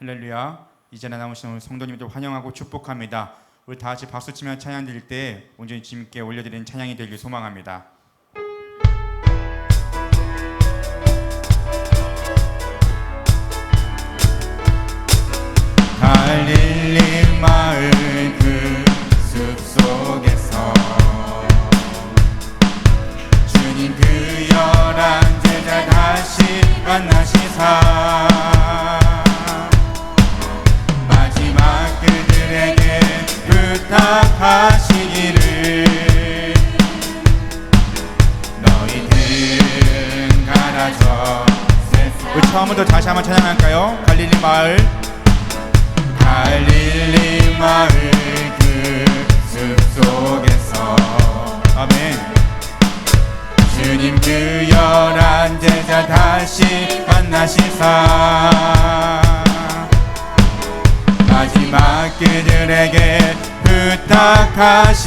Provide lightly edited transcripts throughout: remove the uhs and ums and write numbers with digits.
할렐루야. 이 자리에 나오신 우리 성도님들 환영하고 축복합니다. 우리 다 같이 박수치며 찬양 드릴 때 온전히 주님께 올려드리는 찬양이 되길 소망합니다. 갈릴리 마을 그 숲속에서 주님 그 열한 제자 다시 만나시사 마지막 그들에게 부탁하시기를 너희들은 가라져. 우리 처음부터 다시 한번 찬양할까요? 갈릴리 마을 그 숲속에서 아멘. 주님 그 열한 제자 다시 만나시사 마지막 그들에게 부탁하시기를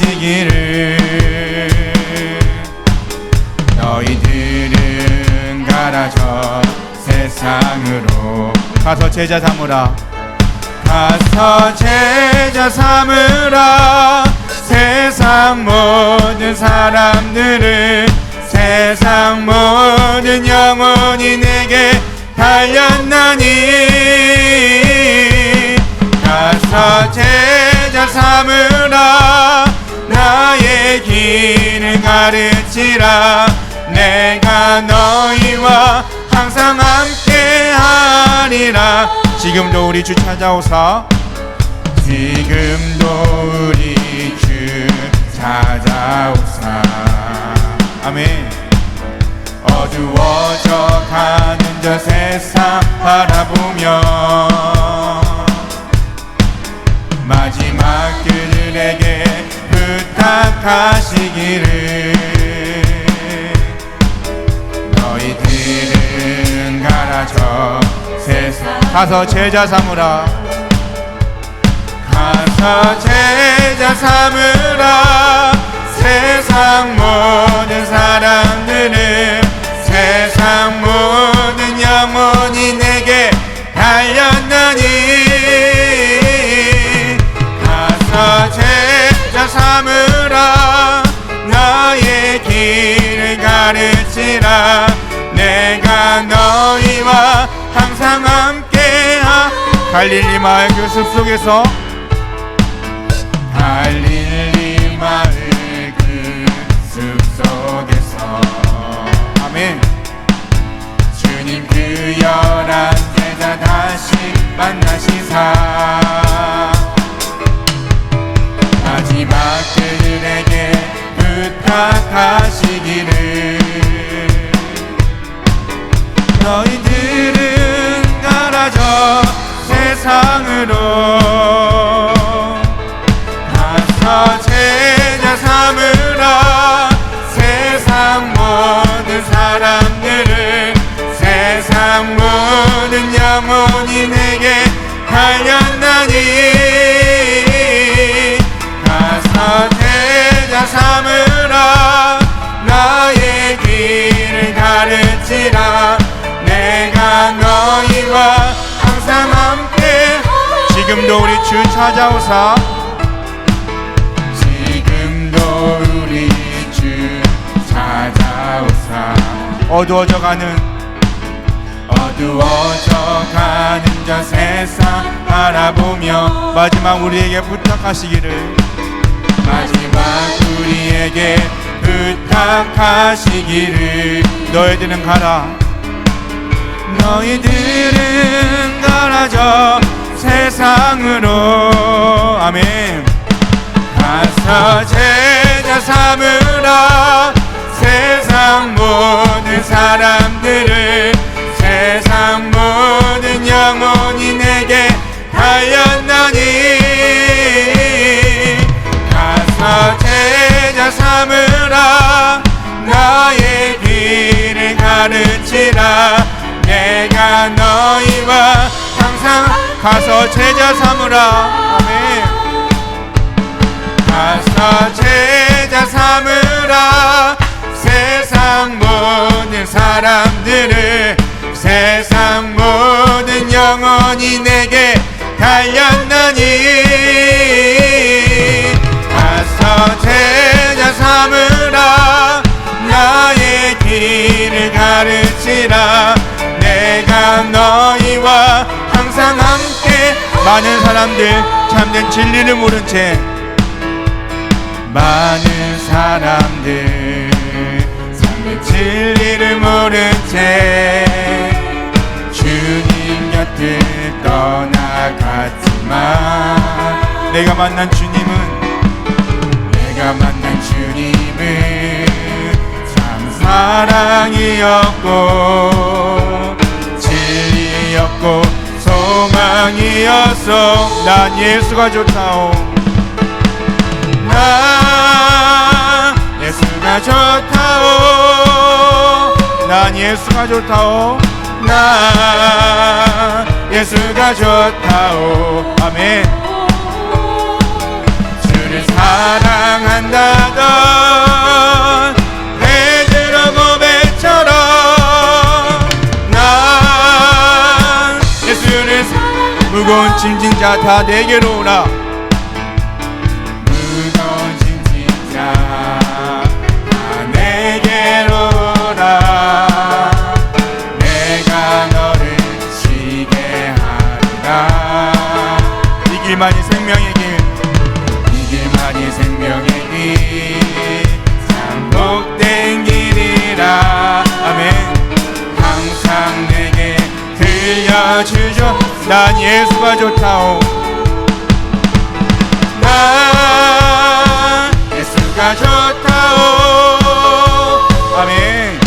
너희들은 가라져 세상으로 가서 제자 삼으라. 가서 제자 삼으라. 세상 모든 사람들을 세상 모든 영혼이 내게 달렸나니 가서 제자 삼으라. 나의 길을 가르치라. 내가 너희와 항상 함께하리라. 지금도 우리 주 찾아오사 지금도 우리 주 찾아오사 아멘. 어두워져 가는 저 세상 바라보며 마지막 그들에게 부탁하시기를 너희들은 가라져 세상 가서 제자 삼으라. 가서 제자 삼으라. 세상 모든 사람들을 세상 모든 영혼이 내게 달렸나니 가서 제자 삼으라. 나의 길을 가르치라. 내가 너희와 항상 함께하. 갈릴리 마을 그 숲속에서 갈릴리 마을 그 숲속에서 아멘. 주님 그 열한 제자 다시 만나시사 마지막 그들에게 부탁하시기를 너희들은 가라져 세상으로 가서 제자 삼으라. 세상 모든 사람들을 세상 모든 영혼이 내게 달렸나니 가서 제자 삼으라. 나의 길을 가르치라. 내가 너희와 항상 함께 지금도 우리 주 찾아오사 지금도 우리 주 찾아오사 어두워져 가는 저 세상 바라보며 마지막 우리에게 부탁하시기를 마지막 우리에게 부탁하시기를 너희들은 가라. 너희들은 가라져 세상으로 아멘. 가서 제자 삼으라. 세상 모든 사람들을 세상 모든 영혼이 내게 달렸나니 가서 제자 삼으라. 나의 길을 가르치라. 내가 너희와 항상 가서 제자 삼으라 아멘. 가서 제자 삼으라. 세상 모든 사람들을 세상 모든 영혼이 내게 우리와 항상 함께. 많은 사람들 참된 진리를 모른 채, 많은 사람들 참된 진리를 모른 채 주님 곁을 떠나갔지만, 내가 만난 주님은 참 사랑이었고 진리였고 소망이었어. 난 예수가 좋다오. 난 예수가 좋다오. 난 예수가 좋다오. 난 예수가 좋다오. 아멘. 주를 사랑한다던 베드로 고백처럼 난 예수를 무거운 짐진 자 다 내게로 오라. 무거운 짐진 자 다 내게로 오라. 내가 너를 쉬게 하리라. 이 길만이 생명의 길, 이 길만이 생명의 길, 참 복된 길이라. 아멘. 항상 내게 들려주죠. 난 예수가 좋다오. 난 예수가 좋다오. 아멘.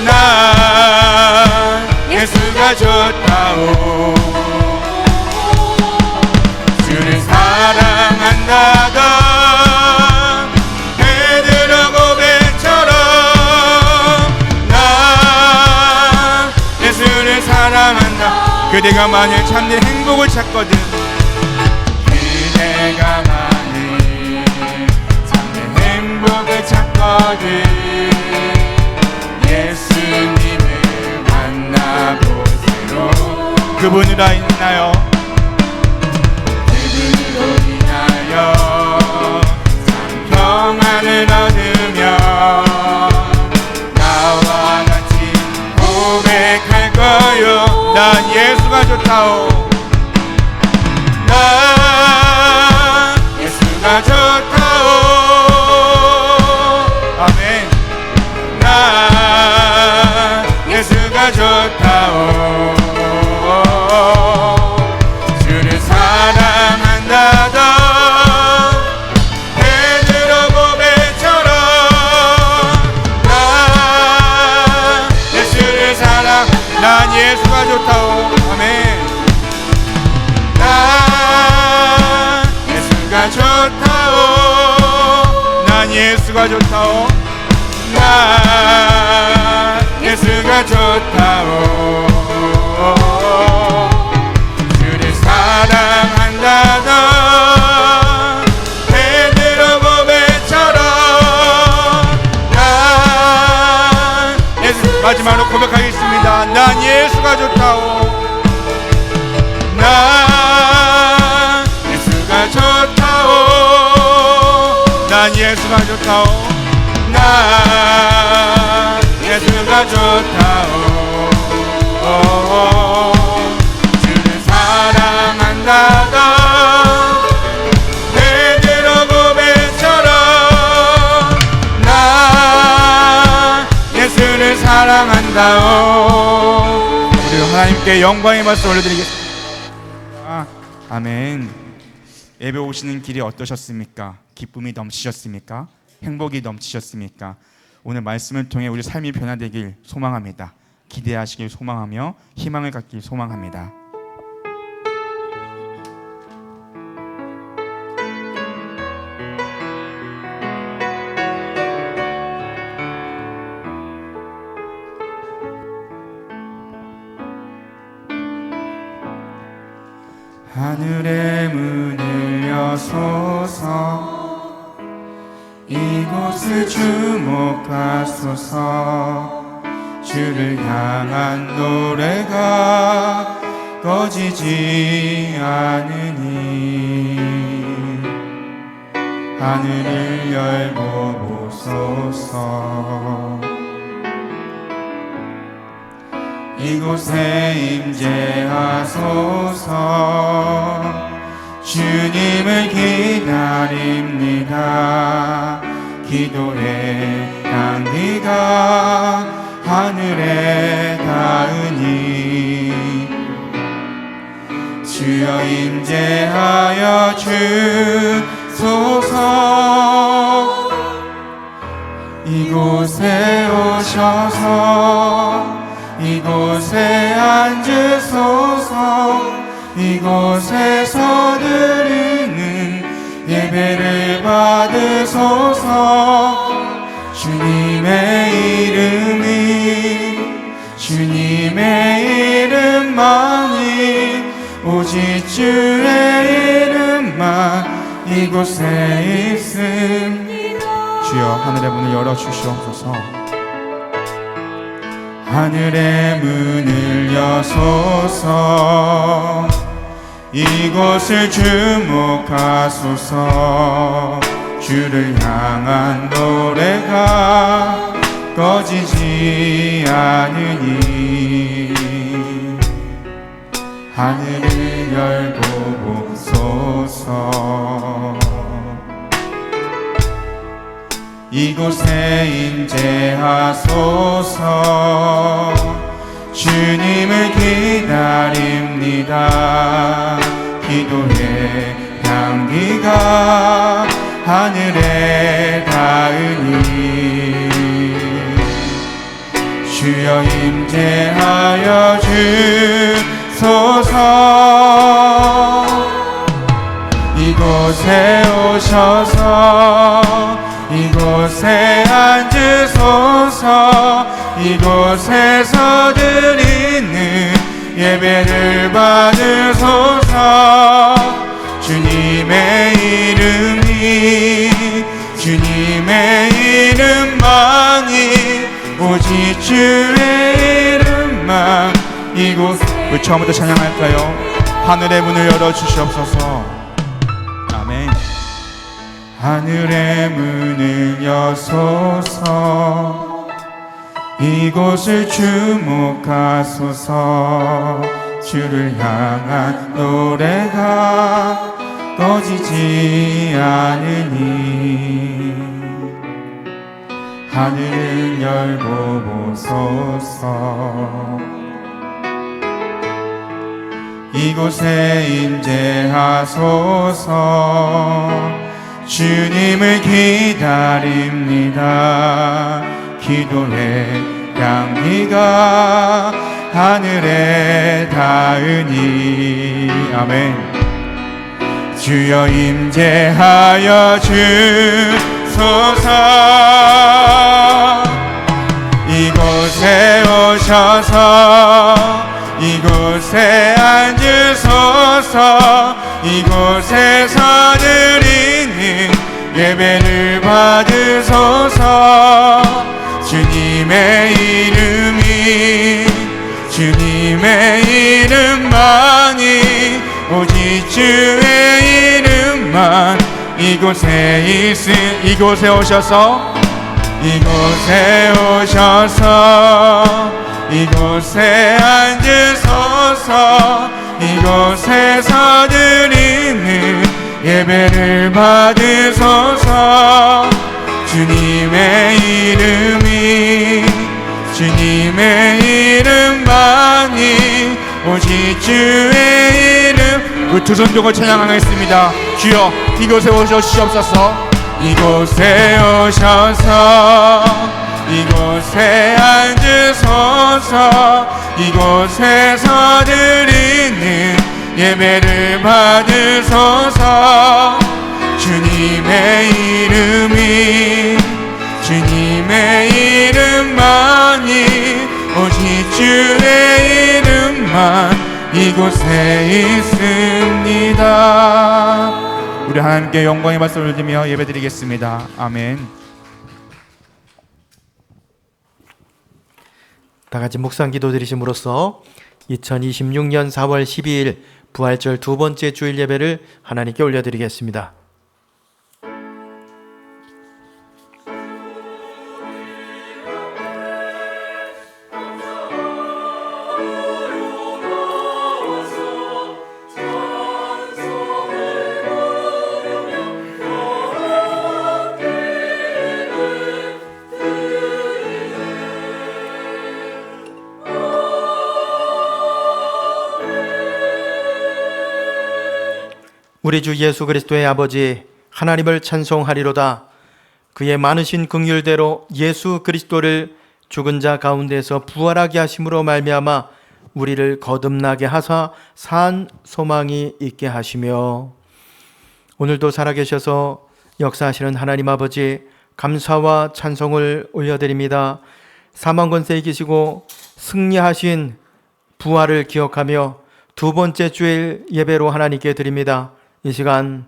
난 예수가 좋다오. 주를 사랑한다던 베드로 고백처럼 난 예수를 사랑한다. 그대가 만일 참된 행복을 찾거든, 그대가 만일 참된 행복을 찾거든, 예수님을 만나보세요. 그분이라 있나요? 그분으로 인하여 참 평안을 얻으며 나와 같이 고백할 거요. 난 예수가 좋다오. 난 예수가 좋다오. 아멘. 난 예수가 좋다오. 주를 사랑한다던 베드로 고백처럼 난 예수를 사랑. 난 예수가 좋다오. 아멘. 난 예수가 좋다오. 난 예수가 좋다오. 난 예수가 좋다오. 주를 사랑한다던 베드로 고백처럼 난 예수. 마지막으로 고백하겠습니다. 난 예수가 좋다오. 난 예수가 좋다오. 난 예수가 좋다오. 난 예수가 좋다오. 주를 사랑한다던 베드로 고백처럼 난 예수를 사랑한다오. 우리 하나님께 영광의 말씀 올려드리겠습니다. 아멘. 예배 오시는 길이 어떠셨습니까? 기쁨이 넘치셨습니까? 행복이 넘치셨습니까? 오늘 말씀을 통해 우리 삶이 변화되길 소망합니다. 기대하시길 소망하며 희망을 갖길 소망합니다. 하늘의 문을 여소서, 이곳을 주목하소서. 주를 향한 노래가 꺼지지 않으니 하늘을 열고 보소서. 이곳에 임재하소서. 주님을 기다립니다. 기도의 향기가 하늘에 닿으니 주여 임재하여 주소서. 이곳에 오셔서 이곳에 앉으소서. 이곳에서 드리는 예배를 받으소서. 주님의 주님의 이름만이 오직 주의 이름만 이곳에 있습니다. 주여 하늘의 문을 열어주시옵소서. 하늘의 문을 여소서. 이곳을 주목하소서. 주를 향한 노래가 꺼지지 않으니 하늘을 열고 보소서. 이곳에 임재하소서. 주님을 기다립니다. 기도의 향기가 하늘에 닿으니 주여 임재하여 주소서. 이곳에 오셔서 이곳에 앉으소서. 이곳에서 드리는 예배를 받으소서. 주님의 이름만이 오직 주의 이름만 이곳. 우리 처음부터 찬양할까요? 하늘의 문을 열어주시옵소서. 아멘. 하늘의 문을 여소서. 이곳을 주목하소서. 주를 향한 노래가 꺼지지 않으니 하늘을 열고 보소서. 이곳에 임재하소서. 주님을 기다립니다. 기도의 향기가 하늘에 닿으니 아멘. 주여 임재하여 주소서. 이곳에 오셔서 이곳에 앉으소서. 이곳에서 드리는 예배를 받으소서. 주님의 이름만이 오직 주의 이름만 이곳에 이곳에 오셔서 이곳에 앉으소서. 이곳에서 드리는 예배를 받으소서. 주님의 이름만이 오직 주의 이름. 그 두 손 들고 찬양하겠습니다. 주여 이곳에 오시옵소서. 이곳에 오셔서 이곳에 앉으소서. 이곳에서 드리는 예배를 받으소서. 주님의 이름만이 오직 주의 이름만 이곳에 있습니다. 우리 하나님께 영광의 말씀을 올리며 예배드리겠습니다. 아멘. 다같이 묵상 기도 드리심으로써 2026년 4월 12일 부활절 두 번째 주일 예배를 하나님께 올려드리겠습니다. 우리 주 예수 그리스도의 아버지 하나님을 찬송하리로다. 그의 많으신 긍휼대로 예수 그리스도를 죽은 자 가운데서 부활하게 하심으로 말미암아 우리를 거듭나게 하사 산 소망이 있게 하시며, 오늘도 살아계셔서 역사하시는 하나님 아버지 감사와 찬송을 올려드립니다. 사망 권세에 이기시고 승리하신 부활을 기억하며 두 번째 주일 예배로 하나님께 드립니다. 이 시간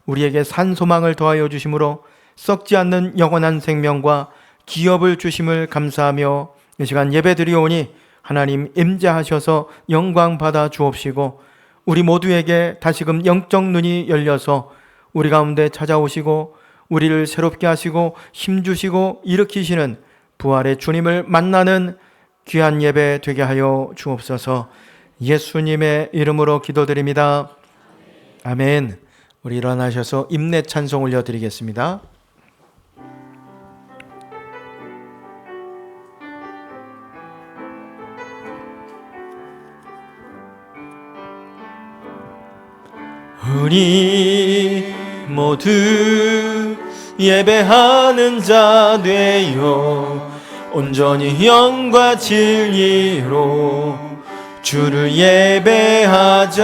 우리에게 산 소망을 더하여 주심으로 썩지 않는 영원한 생명과 기업을 주심을 감사하며 이 시간 예배 드리오니 하나님 임재하셔서 영광 받아 주옵시고, 우리 모두에게 다시금 영적 눈이 열려서 우리 가운데 찾아오시고 우리를 새롭게 하시고 힘주시고 일으키시는 부활의 주님을 만나는 귀한 예배 되게 하여 주옵소서. 예수님의 이름으로 기도드립니다. 아멘. 우리 일어나셔서 임내 찬송 올려드리겠습니다. 우리 모두 예배하는 자 되어 온전히 영과 진리로 주를 예배하자.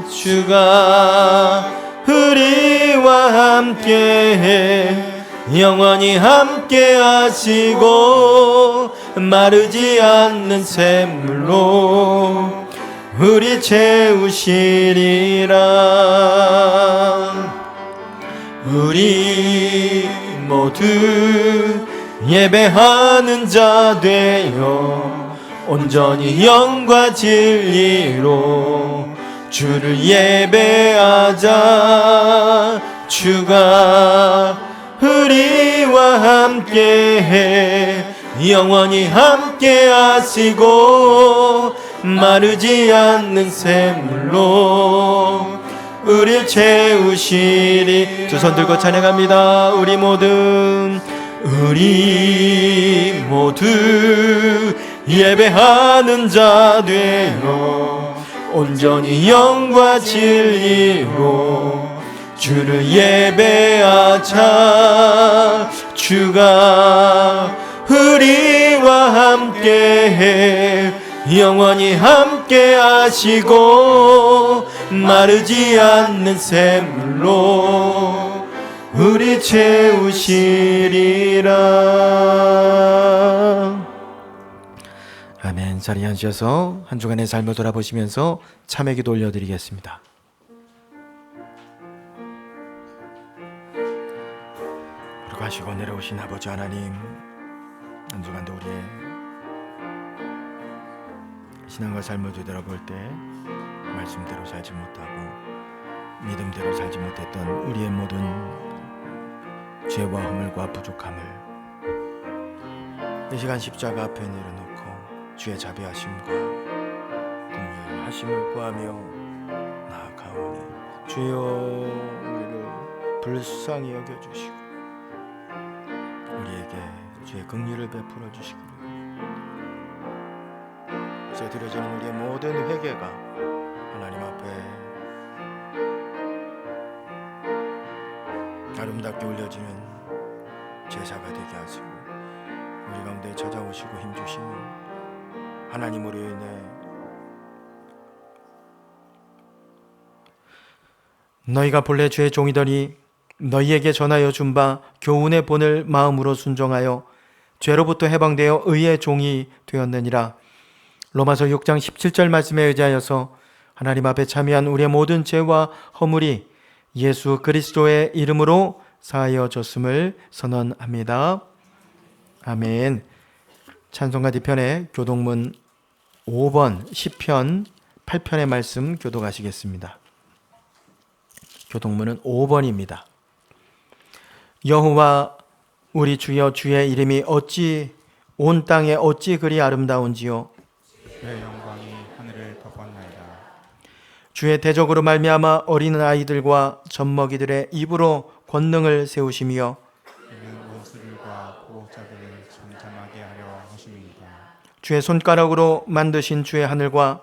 주가 우리와 함께 영원히 함께 하시고 마르지 않는 샘물로 우리 채우시리라. 우리 모두 예배하는 자 되어 온전히 영과 진리로 주를 예배하자. 주가 우리와 함께 영원히 함께 하시고 마르지 않는 샘물로 우릴 채우시리. 두 손 들고 찬양합니다. 우리 모두 예배하는 자 되어 온전히 영과 진리로 주를 예배하자. 주가 우리와 함께 영원히 함께 하시고 마르지 않는 샘물로 우리 채우시리라. 아멘. 자리에 앉으셔서 한 주간의 삶을 돌아보시면서 참회 기도 올려드리겠습니다. 가시고 내려오신 아버지 하나님, 한 주간도 우리의 신앙과 삶을 되돌아볼 때 말씀대로 살지 못하고 믿음대로 살지 못했던 우리의 모든 죄와 허물과 부족함을 이 시간 십자가 앞에 내려놓고 주의 자비하심과 긍휼하심을 구하며 나아가오니 주여 우리를 불쌍히 여겨주시고 우리에게 주의 긍휼을 베풀어 주시기를, 이제 드려지는 우리의 모든 회개가 하나님 앞에 아름답게 올려지는 제사가 되게 하시고 우리 가운데 찾아오시고 힘주시는 하나님으로 인해 너희가 본래 주의 종이더니 너희에게 전하여 준 바 교훈의 본을 마음으로 순종하여 죄로부터 해방되어 의의 종이 되었느니라. 로마서 6장 17절 말씀에 의지하여서 하나님 앞에 참여한 우리의 모든 죄와 허물이 예수 그리스도의 이름으로 사하여졌음을 선언합니다. 아멘. 찬송가 뒤편에 교동문 5번 시편 8편의 말씀 교독하시겠습니다. 교동문은 5번입니다. 여호와 우리 주여, 주의 이름이 어찌 온 땅에 어찌 그리 아름다운지요. 주의 영광이 하늘을 덮었나이다. 주의 대적으로 말미암아 어린 아이들과 젖먹이들의 입으로 권능을 세우시며 이는 원수들과 보호자들을 잠잠하게 하려 하심이니까. 주의 손가락으로 만드신 주의 하늘과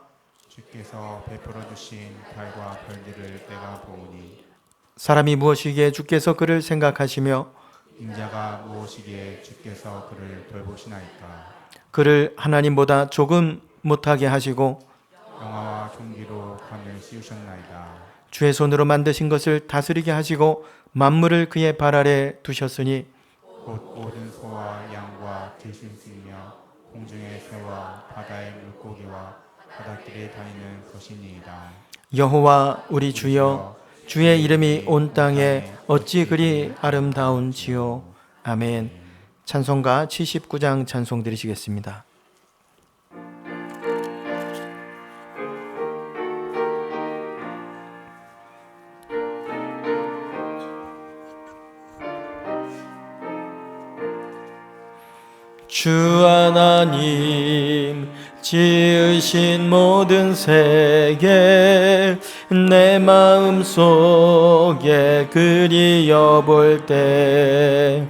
주께서 베풀어 주신 달과 별들을 내가 보오니 사람이 무엇이기에 주께서 그를 생각하시며 인자가 무엇이기에 주께서 그를 돌보시나이까. 그를 하나님보다 조금 못하게 하시고 영화와 존귀로 관을 씌우셨나이다. 주의 손으로 만드신 것을 다스리게 하시고 만물을 그의 발 아래 두셨으니 곧 모든 소와 양과 들짐승이며 공중의 새와 바다의 물고기와 바닷길에 다니는 것이니이다. 여호와 우리 주여 주의 이름이 온 땅에 어찌 그리 아름다운지요. 아멘. 찬송가 79장 찬송 드리시겠습니다. 주 하나님 지으신 모든 세계 내 마음속에 그리어 볼 때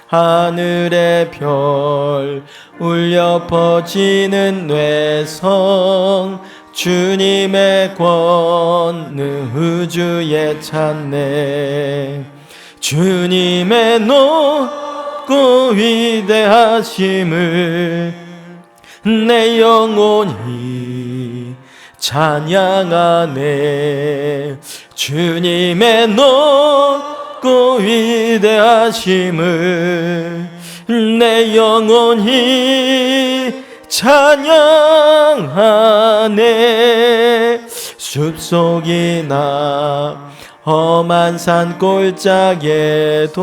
하늘의 별 울려 퍼지는 뇌성 주님의 권능 우주에 찬네. 주님의 높고 위대하심을 내 영혼이 찬양하네. 주님의 높고 위대하심을 내 영혼이 찬양하네. 숲속이나 험한 산 골짜기에도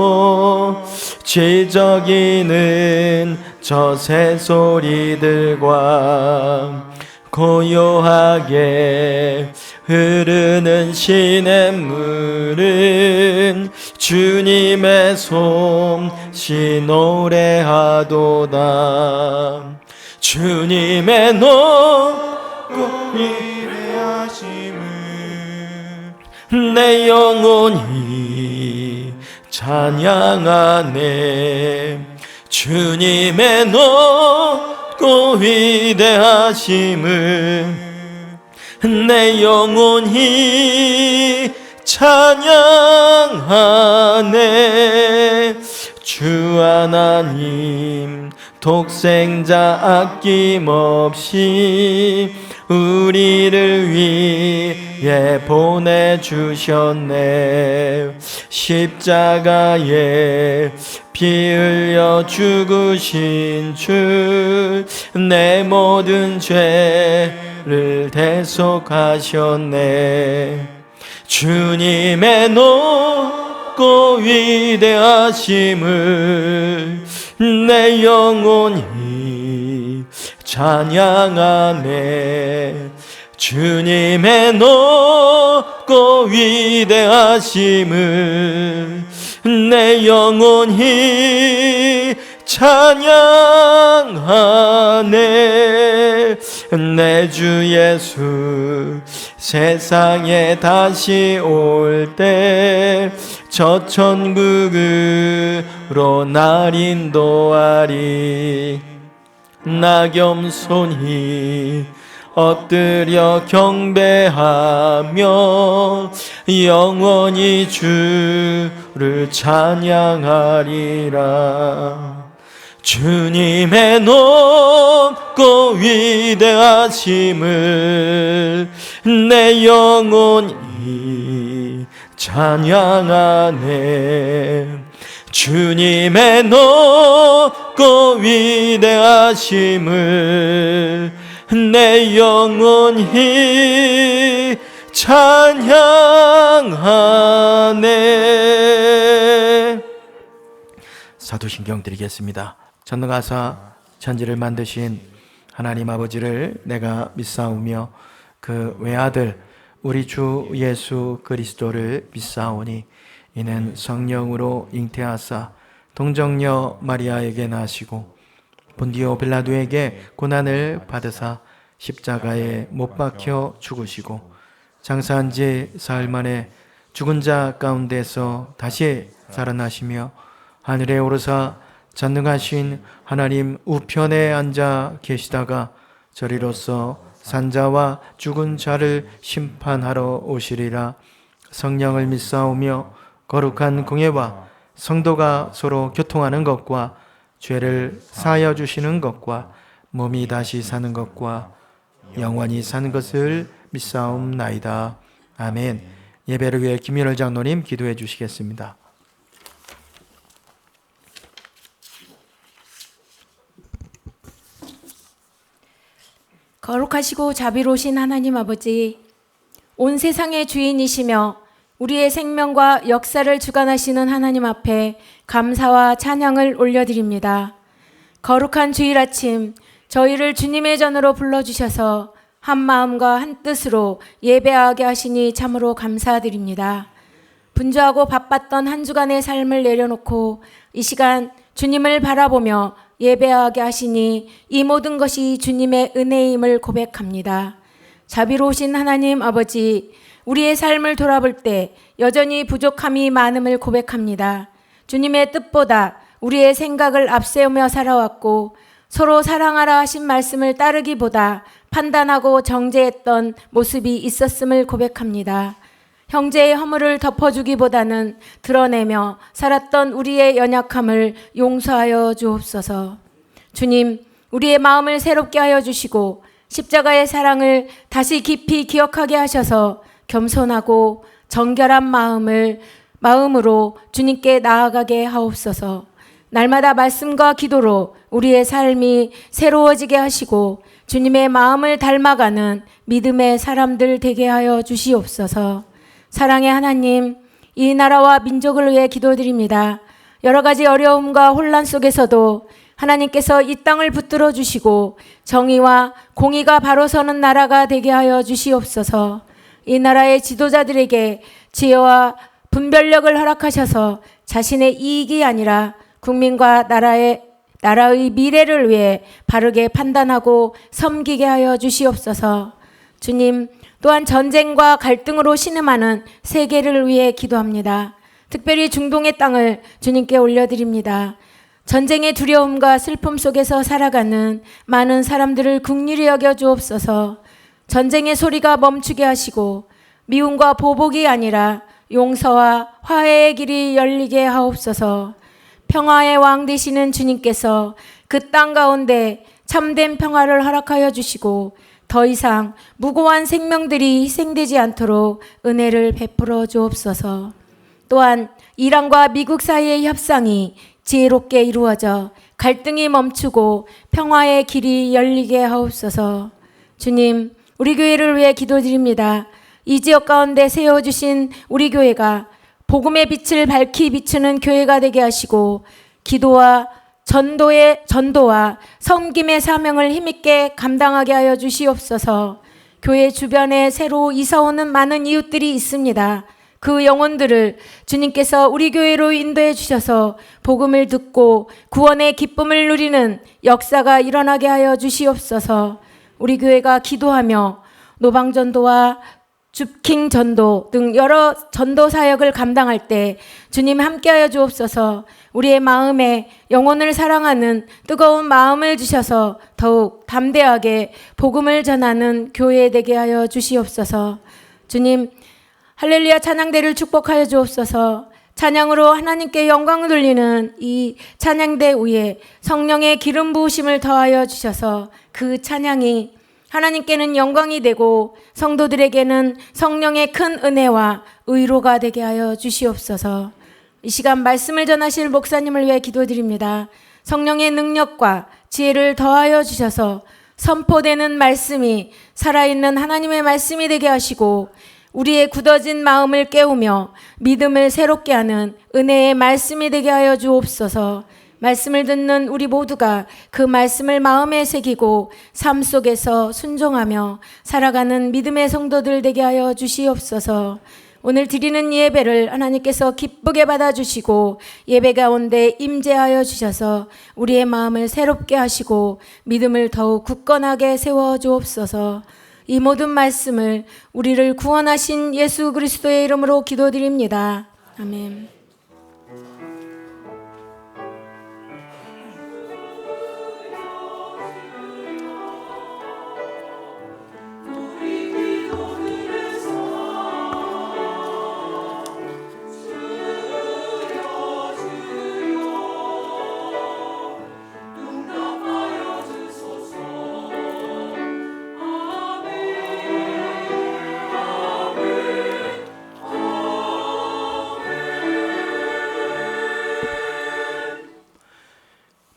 지저귀는 저 새소리들과 고요하게 흐르는 시냇물은 주님의 솜씨 노래하도다. 주님의 높고 위대하심을 내 영혼이 찬양하네. 주님의 높고 위대하심을 내 영혼이 찬양하네. 주 하나님 독생자 아낌없이 우리를 위해 보내주셨네. 십자가에 피 흘려 죽으신 주 내 모든 죄를 대속하셨네. 주님의 높고 위대하심을 내 영혼이 찬양하네. 주님의 높고 위대하심을 내 영혼이 찬양하네. 내 주 예수 세상에 다시 올 때 저 천국으로 날 인도하리. 나 겸손히 엎드려 경배하며 영원히 주를 찬양하리라. 주님의 높고 위대하심을 내 영혼이 찬양하네. 주님의 높고 위대하심을 내 영혼이 찬양하네. 사도신경 드리겠습니다. 전능하사 천지를 만드신 하나님 아버지를 내가 믿사오며 그 외아들 우리 주 예수 그리스도를 믿사오니 이는 성령으로 잉태하사 동정녀 마리아에게 나시고 본디오 빌라도에게 고난을 받으사 십자가에 못 박혀 죽으시고 장사한 지 사흘 만에 죽은 자 가운데서 다시 살아나시며 하늘에 오르사 전능하신 하나님 우편에 앉아 계시다가 저리로서 산자와 죽은 자를 심판하러 오시리라. 성령을 믿사오며 거룩한 공예와 성도가 서로 교통하는 것과 죄를 사하여 주시는 것과 몸이 다시 사는 것과 영원히 사는 것을 믿사옵나이다. 아멘. 예배를 위해 김윤월 장로님 기도해 주시겠습니다. 거룩하시고 자비로우신 하나님 아버지, 온 세상의 주인이시며 우리의 생명과 역사를 주관하시는 하나님 앞에 감사와 찬양을 올려드립니다. 거룩한 주일 아침, 저희를 주님의 전으로 불러주셔서 한 마음과 한 뜻으로 예배하게 하시니 참으로 감사드립니다. 분주하고 바빴던 한 주간의 삶을 내려놓고 이 시간 주님을 바라보며 예배하게 하시니 이 모든 것이 주님의 은혜임을 고백합니다. 자비로우신 하나님 아버지, 우리의 삶을 돌아볼 때 여전히 부족함이 많음을 고백합니다. 주님의 뜻보다 우리의 생각을 앞세우며 살아왔고 서로 사랑하라 하신 말씀을 따르기보다 판단하고 정죄했던 모습이 있었음을 고백합니다. 형제의 허물을 덮어주기보다는 드러내며 살았던 우리의 연약함을 용서하여 주옵소서. 주님, 우리의 마음을 새롭게 하여 주시고 십자가의 사랑을 다시 깊이 기억하게 하셔서 겸손하고 정결한 마음으로 주님께 나아가게 하옵소서. 날마다 말씀과 기도로 우리의 삶이 새로워지게 하시고 주님의 마음을 닮아가는 믿음의 사람들 되게 하여 주시옵소서. 사랑의 하나님, 이 나라와 민족을 위해 기도드립니다. 여러 가지 어려움과 혼란 속에서도 하나님께서 이 땅을 붙들어 주시고 정의와 공의가 바로 서는 나라가 되게 하여 주시옵소서. 이 나라의 지도자들에게 지혜와 분별력을 허락하셔서 자신의 이익이 아니라 국민과 나라의 미래를 위해 바르게 판단하고 섬기게 하여 주시옵소서. 주님, 또한 전쟁과 갈등으로 신음하는 세계를 위해 기도합니다. 특별히 중동의 땅을 주님께 올려드립니다. 전쟁의 두려움과 슬픔 속에서 살아가는 많은 사람들을 긍휼히 여겨 주옵소서. 전쟁의 소리가 멈추게 하시고 미움과 보복이 아니라 용서와 화해의 길이 열리게 하옵소서. 평화의 왕 되시는 주님께서 그 땅 가운데 참된 평화를 허락하여 주시고 더 이상 무고한 생명들이 희생되지 않도록 은혜를 베풀어 주옵소서. 또한 이란과 미국 사이의 협상이 지혜롭게 이루어져 갈등이 멈추고 평화의 길이 열리게 하옵소서. 주님, 우리 교회를 위해 기도드립니다. 이 지역 가운데 세워주신 우리 교회가 복음의 빛을 밝히 비추는 교회가 되게 하시고 기도와 전도와 섬김의 사명을 힘있게 감당하게 하여 주시옵소서. 교회 주변에 새로 이사오는 많은 이웃들이 있습니다. 그 영혼들을 주님께서 우리 교회로 인도해 주셔서 복음을 듣고 구원의 기쁨을 누리는 역사가 일어나게 하여 주시옵소서. 우리 교회가 기도하며 노방전도와 줍킹 전도 등 여러 전도 사역을 감당할 때 주님 함께하여 주옵소서. 우리의 마음에 영혼을 사랑하는 뜨거운 마음을 주셔서 더욱 담대하게 복음을 전하는 교회 되게 하여 주시옵소서. 주님, 할렐루야 찬양대를 축복하여 주옵소서. 찬양으로 하나님께 영광을 돌리는 이 찬양대 위에 성령의 기름 부으심을 더하여 주셔서 그 찬양이 하나님께는 영광이 되고 성도들에게는 성령의 큰 은혜와 의로가 되게 하여 주시옵소서. 이 시간 말씀을 전하실 목사님을 위해 기도드립니다. 성령의 능력과 지혜를 더하여 주셔서 선포되는 말씀이 살아있는 하나님의 말씀이 되게 하시고 우리의 굳어진 마음을 깨우며 믿음을 새롭게 하는 은혜의 말씀이 되게 하여 주옵소서. 말씀을 듣는 우리 모두가 그 말씀을 마음에 새기고 삶 속에서 순종하며 살아가는 믿음의 성도들 되게 하여 주시옵소서. 오늘 드리는 예배를 하나님께서 기쁘게 받아주시고 예배 가운데 임재하여 주셔서 우리의 마음을 새롭게 하시고 믿음을 더욱 굳건하게 세워 주옵소서. 이 모든 말씀을 우리를 구원하신 예수 그리스도의 이름으로 기도드립니다. 아멘.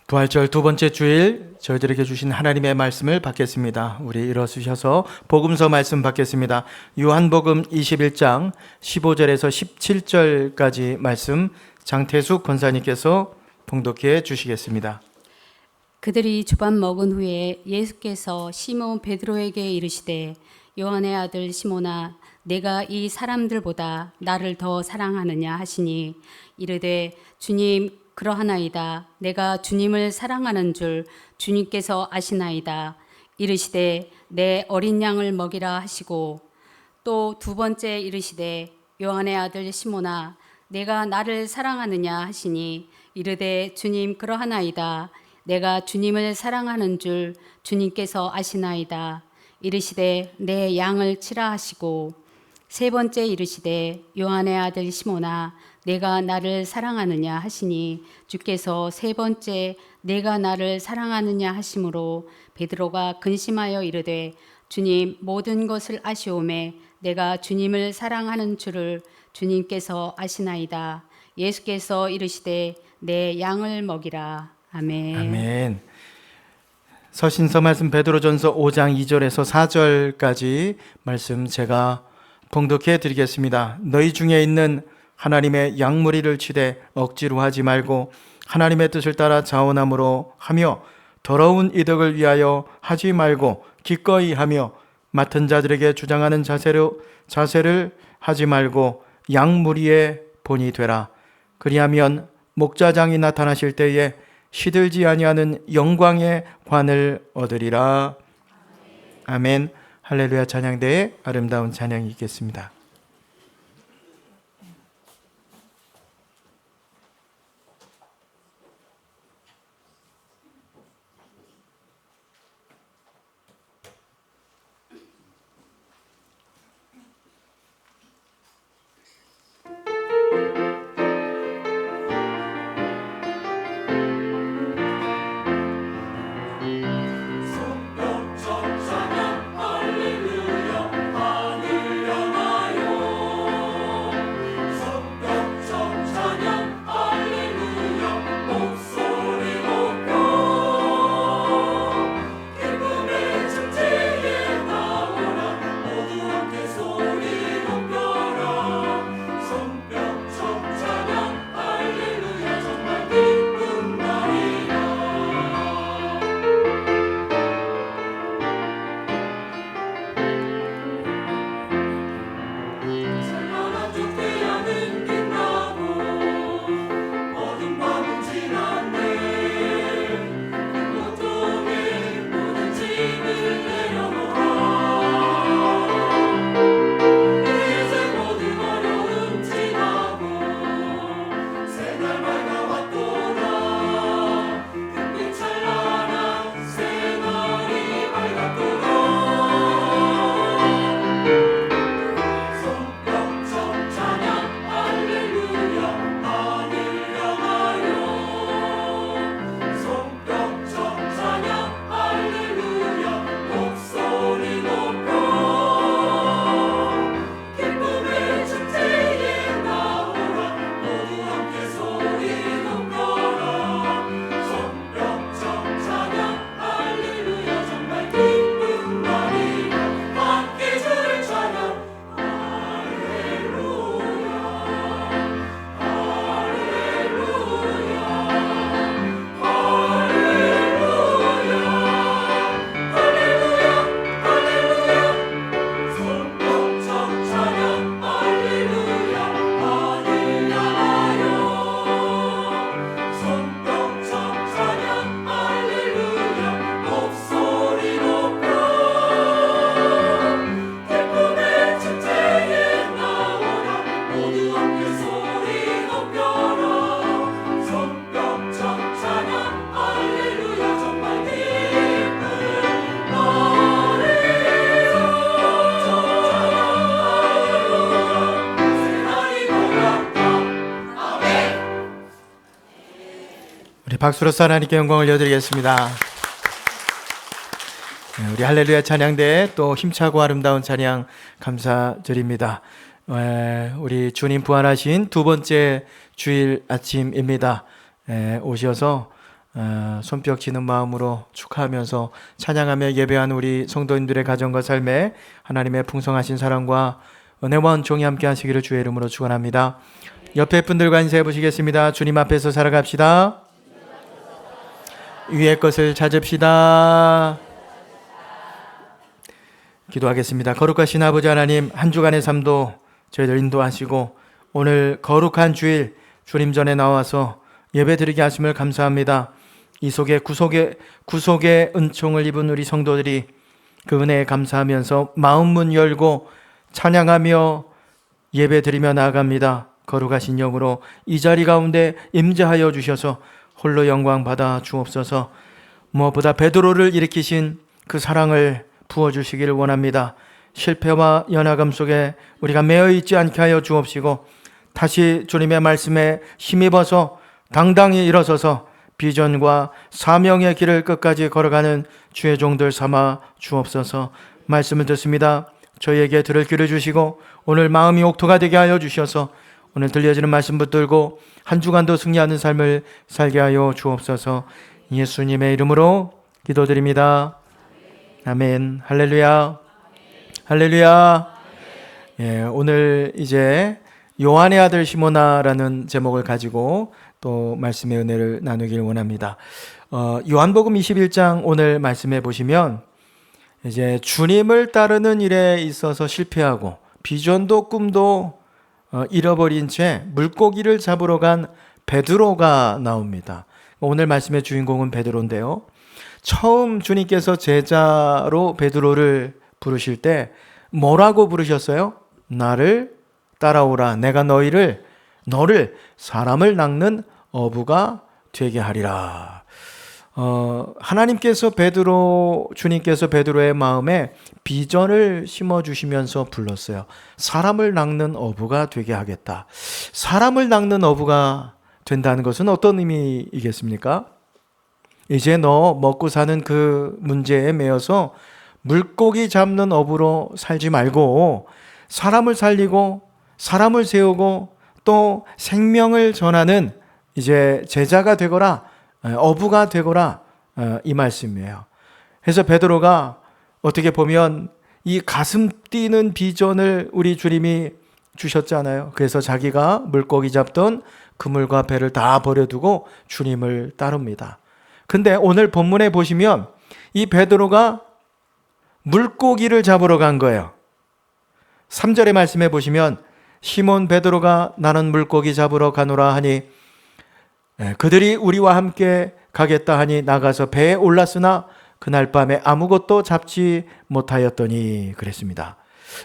부활절 두 번째 주일 저희들에게 주신 하나님의 말씀을 받겠습니다. 우리 일어서셔서 복음서 말씀 받겠습니다. 요한복음 21장 15절에서 17절까지 말씀 장태숙 권사님께서 봉독해 주시겠습니다. 그들이 주밥 먹은 후에 예수께서 시몬 베드로에게 이르시되 요한의 아들 시몬아 내가 이 사람들보다 나를 더 사랑하느냐 하시니 이르되 주님 그러하나이다. 내가 주님을 사랑하는 줄 주님께서 아시나이다. 이르시되 내 어린 양을 먹이라 하시고 또 두 번째 이르시되 요한의 아들 시몬아 내가 나를 사랑하느냐 하시니 이르되 주님 그러하나이다. 내가 주님을 사랑하는 줄 주님께서 아시나이다. 이르시되 내 양을 치라 하시고 세 번째 이르시되 요한의 아들 시몬아 내가 나를 사랑하느냐 하시니 주께서 세 번째 내가 나를 사랑하느냐 하심으로 베드로가 근심하여 이르되 주님 모든 것을 아시오매 내가 주님을 사랑하는 줄을 주님께서 아시나이다. 예수께서 이르시되 내 양을 먹이라. 아멘. 아멘. 서신서 말씀 베드로전서 5장 2절에서 4절까지 말씀 제가 봉독해 드리겠습니다. 너희 중에 있는 하나님의 양무리를 치되 억지로 하지 말고 하나님의 뜻을 따라 자원함으로 하며 더러운 이득을 위하여 하지 말고 기꺼이 하며 맡은 자들에게 주장하는 자세를 하지 말고 양무리의 본이 되라. 그리하면 목자장이 나타나실 때에 시들지 아니하는 영광의 관을 얻으리라. 아멘. 할렐루야 찬양대의 아름다운 찬양이 있겠습니다. 박수로서 하나님께 영광을 올려드리겠습니다. 우리 할렐루야 찬양대에 또 힘차고 아름다운 찬양 감사드립니다. 우리 주님 부활하신 두 번째 주일 아침입니다. 오셔서 손뼉 치는 마음으로 축하하면서 찬양하며 예배하는 우리 성도님들의 가정과 삶에 하나님의 풍성하신 사랑과 은혜와 은총이 함께 하시기를 주의 이름으로 축원합니다. 옆에 분들과 인사해 보시겠습니다. 주님 앞에서 살아갑시다. 위의 것을 찾읍시다. 기도하겠습니다. 거룩하신 아버지 하나님, 한 주간의 삶도 저희들 인도하시고 오늘 거룩한 주일 주님 전에 나와서 예배드리게 하심을 감사합니다. 이 속에 구속의 은총을 입은 우리 성도들이 그 은혜에 감사하면서 마음문 열고 찬양하며 예배드리며 나아갑니다. 거룩하신 영으로 이 자리 가운데 임재하여 주셔서 홀로 영광 받아 주옵소서. 무엇보다 베드로를 일으키신 그 사랑을 부어주시기를 원합니다. 실패와 연약함 속에 우리가 매여 있지 않게 하여 주옵시고 다시 주님의 말씀에 힘입어서 당당히 일어서서 비전과 사명의 길을 끝까지 걸어가는 주의 종들 삼아 주옵소서. 말씀을 듣습니다. 저희에게 들을 귀를 주시고 오늘 마음이 옥토가 되게 하여 주셔서 오늘 들려지는 말씀 붙들고 한 주간도 승리하는 삶을 살게 하여 주옵소서. 예수님의 이름으로 기도드립니다. 아멘. 할렐루야. 할렐루야. 예, 오늘 이제 요한의 아들 시모나라는 제목을 가지고 또 말씀의 은혜를 나누길 원합니다. 요한복음 21장 오늘 말씀해 보시면 이제 주님을 따르는 일에 있어서 실패하고 비전도 꿈도 잃어버린 채 물고기를 잡으러 간 베드로가 나옵니다. 오늘 말씀의 주인공은 베드로인데요. 처음 주님께서 제자로 베드로를 부르실 때 뭐라고 부르셨어요? 나를 따라오라. 내가 너를 사람을 낚는 어부가 되게 하리라. 하나님께서 주님께서 베드로의 마음에 비전을 심어주시면서 불렀어요. 사람을 낚는 어부가 되게 하겠다. 사람을 낚는 어부가 된다는 것은 어떤 의미이겠습니까? 이제 너 먹고 사는 그 문제에 매여서 물고기 잡는 어부로 살지 말고 사람을 살리고 사람을 세우고 또 생명을 전하는 이제 제자가 되거라, 어부가 되거라, 이 말씀이에요. 그래서 베드로가 어떻게 보면 이 가슴 뛰는 비전을 우리 주님이 주셨잖아요. 그래서 자기가 물고기 잡던 그물과 배를 다 버려두고 주님을 따릅니다. 근데 오늘 본문에 보시면 이 베드로가 물고기를 잡으러 간 거예요. 3절의 말씀에 보시면 시몬 베드로가 나는 물고기 잡으러 가노라 하니 그들이 우리와 함께 가겠다 하니 나가서 배에 올랐으나 그날 밤에 아무것도 잡지 못하였더니 그랬습니다.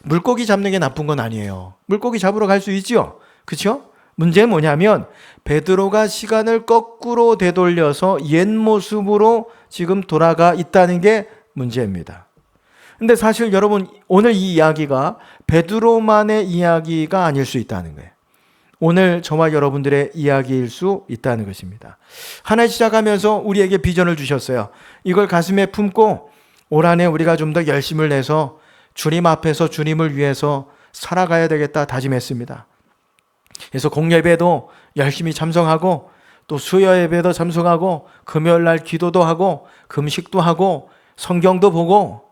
물고기 잡는 게 나쁜 건 아니에요. 물고기 잡으러 갈 수 있죠. 그렇죠? 문제는 뭐냐면 베드로가 시간을 거꾸로 되돌려서 옛 모습으로 지금 돌아가 있다는 게 문제입니다. 근데 사실 여러분 오늘 이 이야기가 베드로만의 이야기가 아닐 수 있다는 거예요. 오늘 저와 여러분들의 이야기일 수 있다는 것입니다. 한 해 시작하면서 우리에게 비전을 주셨어요. 이걸 가슴에 품고 올 한 해 우리가 좀 더 열심을 내서 주님 앞에서 주님을 위해서 살아가야 되겠다 다짐했습니다. 그래서 공예배도 열심히 참석하고 또 수요 예배도 참석하고 금요일 날 기도도 하고 금식도 하고 성경도 보고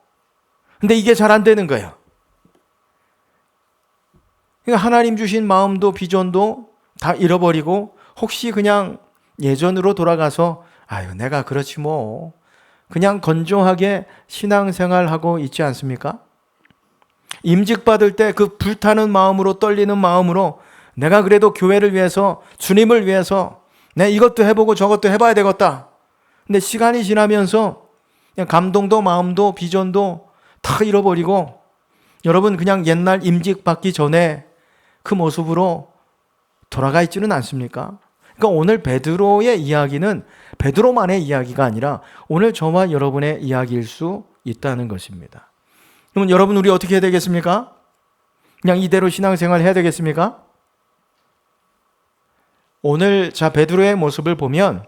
근데 이게 잘 안 되는 거예요. 그러니까 하나님 주신 마음도 비전도 다 잃어버리고 혹시 그냥 예전으로 돌아가서 아유 내가 그렇지 뭐 그냥 건조하게 신앙생활하고 있지 않습니까? 임직받을 때 그 불타는 마음으로 떨리는 마음으로 내가 그래도 교회를 위해서 주님을 위해서 내 이것도 해보고 저것도 해봐야 되겠다. 근데 시간이 지나면서 그냥 감동도 마음도 비전도 다 잃어버리고 여러분 그냥 옛날 임직 받기 전에 그 모습으로 돌아가 있지는 않습니까? 그러니까 오늘 베드로의 이야기는 베드로만의 이야기가 아니라 오늘 저와 여러분의 이야기일 수 있다는 것입니다. 그러면 여러분 우리 어떻게 해야 되겠습니까? 그냥 이대로 신앙생활 해야 되겠습니까? 오늘 자 베드로의 모습을 보면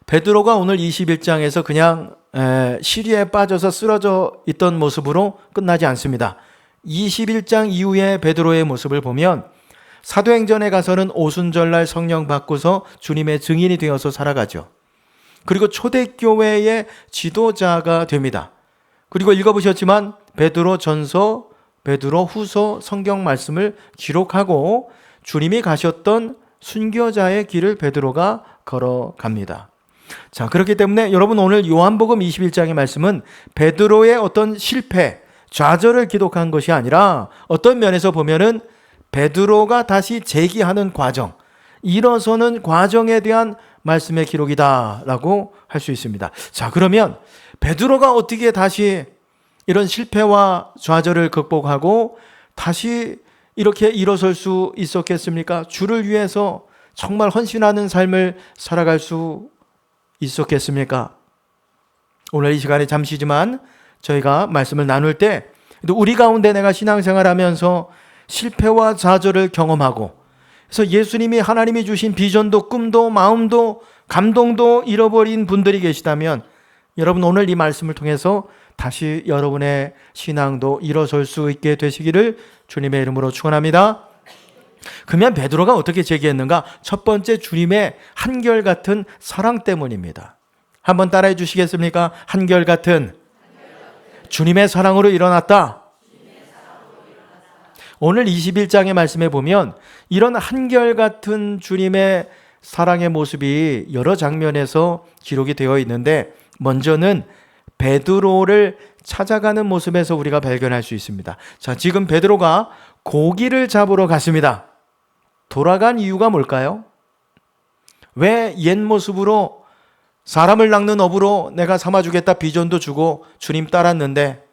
베드로가 오늘 21장에서 그냥 시리에 빠져서 쓰러져 있던 모습으로 끝나지 않습니다. 21장 이후에 베드로의 모습을 보면 사도행전에 가서는 오순절날 성령 받고서 주님의 증인이 되어서 살아가죠. 그리고 초대교회의 지도자가 됩니다. 그리고 읽어보셨지만 베드로 전서, 베드로 후서 성경 말씀을 기록하고 주님이 가셨던 순교자의 길을 베드로가 걸어갑니다. 자, 그렇기 때문에 여러분 오늘 요한복음 21장의 말씀은 베드로의 어떤 실패, 좌절을 기록한 것이 아니라 어떤 면에서 보면은 베드로가 다시 재기하는 과정, 일어서는 과정에 대한 말씀의 기록이다라고 할 수 있습니다. 자, 그러면 베드로가 어떻게 다시 이런 실패와 좌절을 극복하고 다시 이렇게 일어설 수 있었겠습니까? 주를 위해서 정말 헌신하는 삶을 살아갈 수 있었겠습니까? 오늘 이 시간에 잠시지만 저희가 말씀을 나눌 때 우리 가운데 내가 신앙생활하면서 실패와 좌절을 경험하고 그래서 예수님이 하나님이 주신 비전도 꿈도 마음도 감동도 잃어버린 분들이 계시다면 여러분 오늘 이 말씀을 통해서 다시 여러분의 신앙도 일어설 수 있게 되시기를 주님의 이름으로 축원합니다. 그러면 베드로가 어떻게 제기했는가? 첫 번째, 주님의 한결같은 사랑 때문입니다. 한번 따라해 주시겠습니까? 한결같은 주님의 사랑으로 일어났다. 오늘 21장의 말씀에 보면 이런 한결같은 주님의 사랑의 모습이 여러 장면에서 기록이 되어 있는데 먼저는 베드로를 찾아가는 모습에서 우리가 발견할 수 있습니다. 자, 지금 베드로가 고기를 잡으러 갔습니다. 돌아간 이유가 뭘까요? 왜 옛 모습으로 사람을 낚는 어부로 내가 삼아주겠다 비전도 주고 주님 따랐는데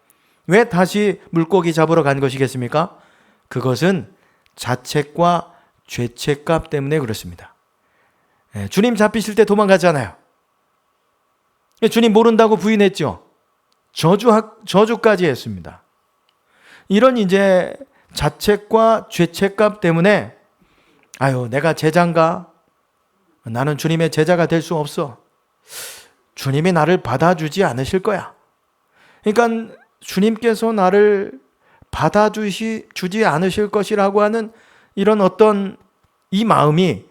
왜 다시 물고기 잡으러 간 것이겠습니까? 그것은 자책과 죄책감 때문에 그렇습니다. 주님 잡히실 때 도망가잖아요. 주님 모른다고 부인했죠. 저주까지 했습니다. 이런 이제 자책과 죄책감 때문에 아유, 내가 제자인가? 나는 주님의 제자가 될 수 없어. 주님이 나를 받아주지 않으실 거야. 그러니까 주님께서 나를 받아주지 않으실 것이라고 하는 이런 어떤 이 마음이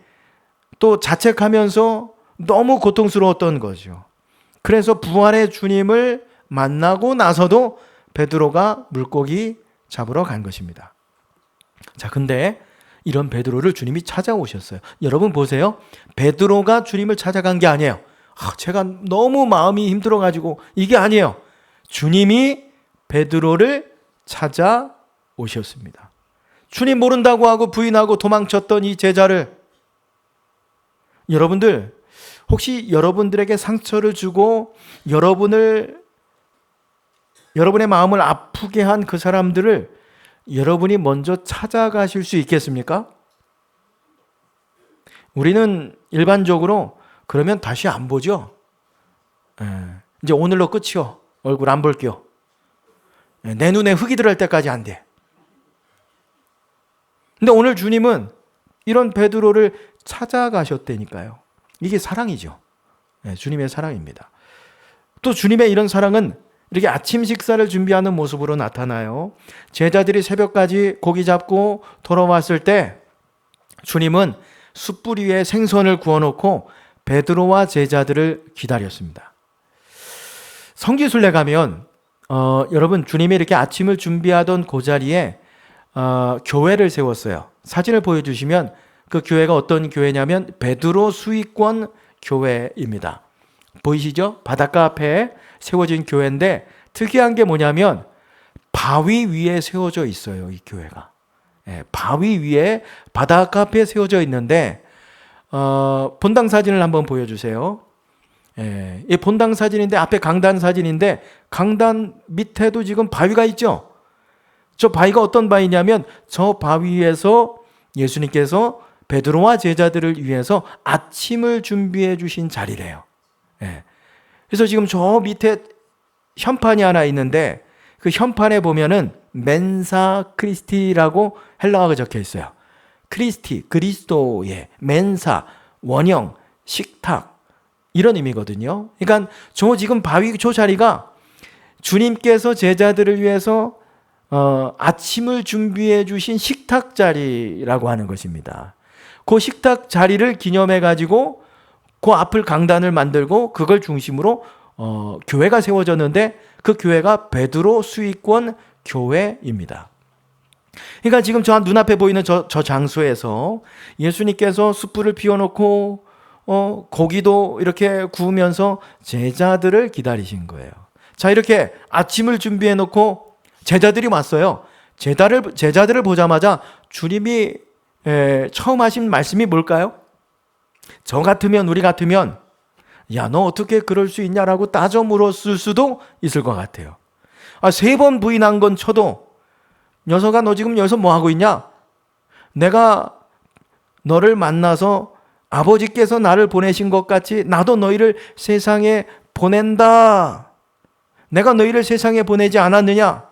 또 자책하면서 너무 고통스러웠던 거죠. 그래서 부활의 주님을 만나고 나서도 베드로가 물고기 잡으러 간 것입니다. 자, 근데 이런 베드로를 주님이 찾아오셨어요. 여러분 보세요. 베드로가 주님을 찾아간 게 아니에요. 제가 너무 마음이 힘들어가지고 이게 아니에요. 주님이 베드로를 찾아오셨습니다. 주님 모른다고 하고 부인하고 도망쳤던 이 제자를 여러분들 혹시 여러분들에게 상처를 주고 여러분의 마음을 아프게 한 그 사람들을 여러분이 먼저 찾아가실 수 있겠습니까? 우리는 일반적으로 그러면 다시 안 보죠. 이제 오늘로 끝이요. 얼굴 안 볼게요. 내 눈에 흙이 들어갈 때까지 안 돼. 근데 오늘 주님은 이런 베드로를 찾아가셨다니까요. 이게 사랑이죠. 주님의 사랑입니다. 또 주님의 이런 사랑은 이렇게 아침 식사를 준비하는 모습으로 나타나요. 제자들이 새벽까지 고기 잡고 돌아왔을 때 주님은 숯불 위에 생선을 구워놓고 베드로와 제자들을 기다렸습니다. 성지순례 가면 여러분 주님이 이렇게 아침을 준비하던 그 자리에 교회를 세웠어요. 사진을 보여주시면 그 교회가 어떤 교회냐면 베드로 수익권 교회입니다. 보이시죠? 바닷가 앞에 세워진 교회인데 특이한 게 뭐냐면 바위 위에 세워져 있어요. 이 교회가. 바위 위에 바닷가 앞에 세워져 있는데 본당 사진을 한번 보여주세요. 이 본당 사진인데 앞에 강단 사진인데 강단 밑에도 지금 바위가 있죠. 저 바위가 어떤 바위냐면 저 바위 위에서 예수님께서 베드로와 제자들을 위해서 아침을 준비해 주신 자리래요. 그래서 지금 저 밑에 현판이 하나 있는데 그 현판에 보면은 멘사 크리스티라고 헬라어가 적혀 있어요. 크리스티, 그리스도의 멘사, 원형, 식탁 이런 의미거든요. 그러니까 저 지금 바위 저 자리가 주님께서 제자들을 위해서 아침을 준비해 주신 식탁 자리라고 하는 것입니다. 그 식탁 자리를 기념해 가지고 그 앞을 강단을 만들고 그걸 중심으로 교회가 세워졌는데 그 교회가 베드로 수익권 교회입니다. 그러니까 지금 저 눈앞에 보이는 저 장소에서 예수님께서 숯불을 피워놓고 고기도 이렇게 구우면서 제자들을 기다리신 거예요. 자, 이렇게 아침을 준비해 놓고 제자들이 왔어요. 제자들을 보자마자 주님이 처음 하신 말씀이 뭘까요? 저 같으면, 우리 같으면 야, 너 어떻게 그럴 수 있냐라고 따져 물었을 수도 있을 것 같아요. 3번 부인한 건 쳐도 녀석아, 너 지금 여기서 뭐 하고 있냐? 내가 너를 만나서 아버지께서 나를 보내신 것 같이 나도 너희를 세상에 보낸다. 내가 너희를 세상에 보내지 않았느냐?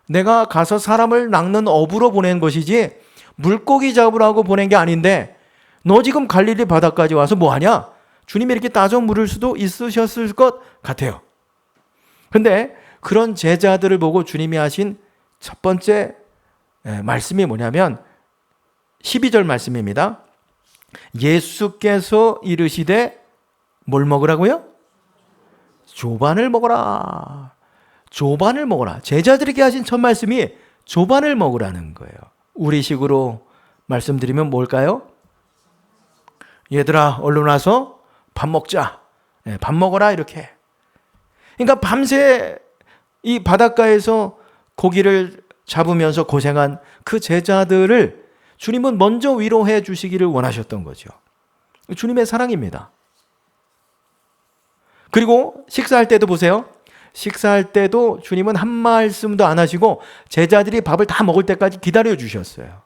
내가 가서 사람을 낚는 어부로 보낸 것이지 물고기 잡으라고 보낸 게 아닌데 너 지금 갈릴리 바다까지 와서 뭐 하냐? 주님이 이렇게 따져 물을 수도 있으셨을 것 같아요. 근데 그런 제자들을 보고 주님이 하신 첫 번째 말씀이 뭐냐면 12절 말씀입니다. 예수께서 이르시되 뭘 먹으라고요? 조반을 먹어라. 조반을 먹어라. 제자들에게 하신 첫 말씀이 조반을 먹으라는 거예요. 우리식으로 말씀드리면 뭘까요? 얘들아, 얼른 와서 밥 먹자. 밥 먹어라, 이렇게. 그러니까 밤새 이 바닷가에서 고기를 잡으면서 고생한 그 제자들을 주님은 먼저 위로해 주시기를 원하셨던 거죠. 주님의 사랑입니다. 그리고 식사할 때도 보세요. 식사할 때도 주님은 한 말씀도 안 하시고 제자들이 밥을 다 먹을 때까지 기다려 주셨어요.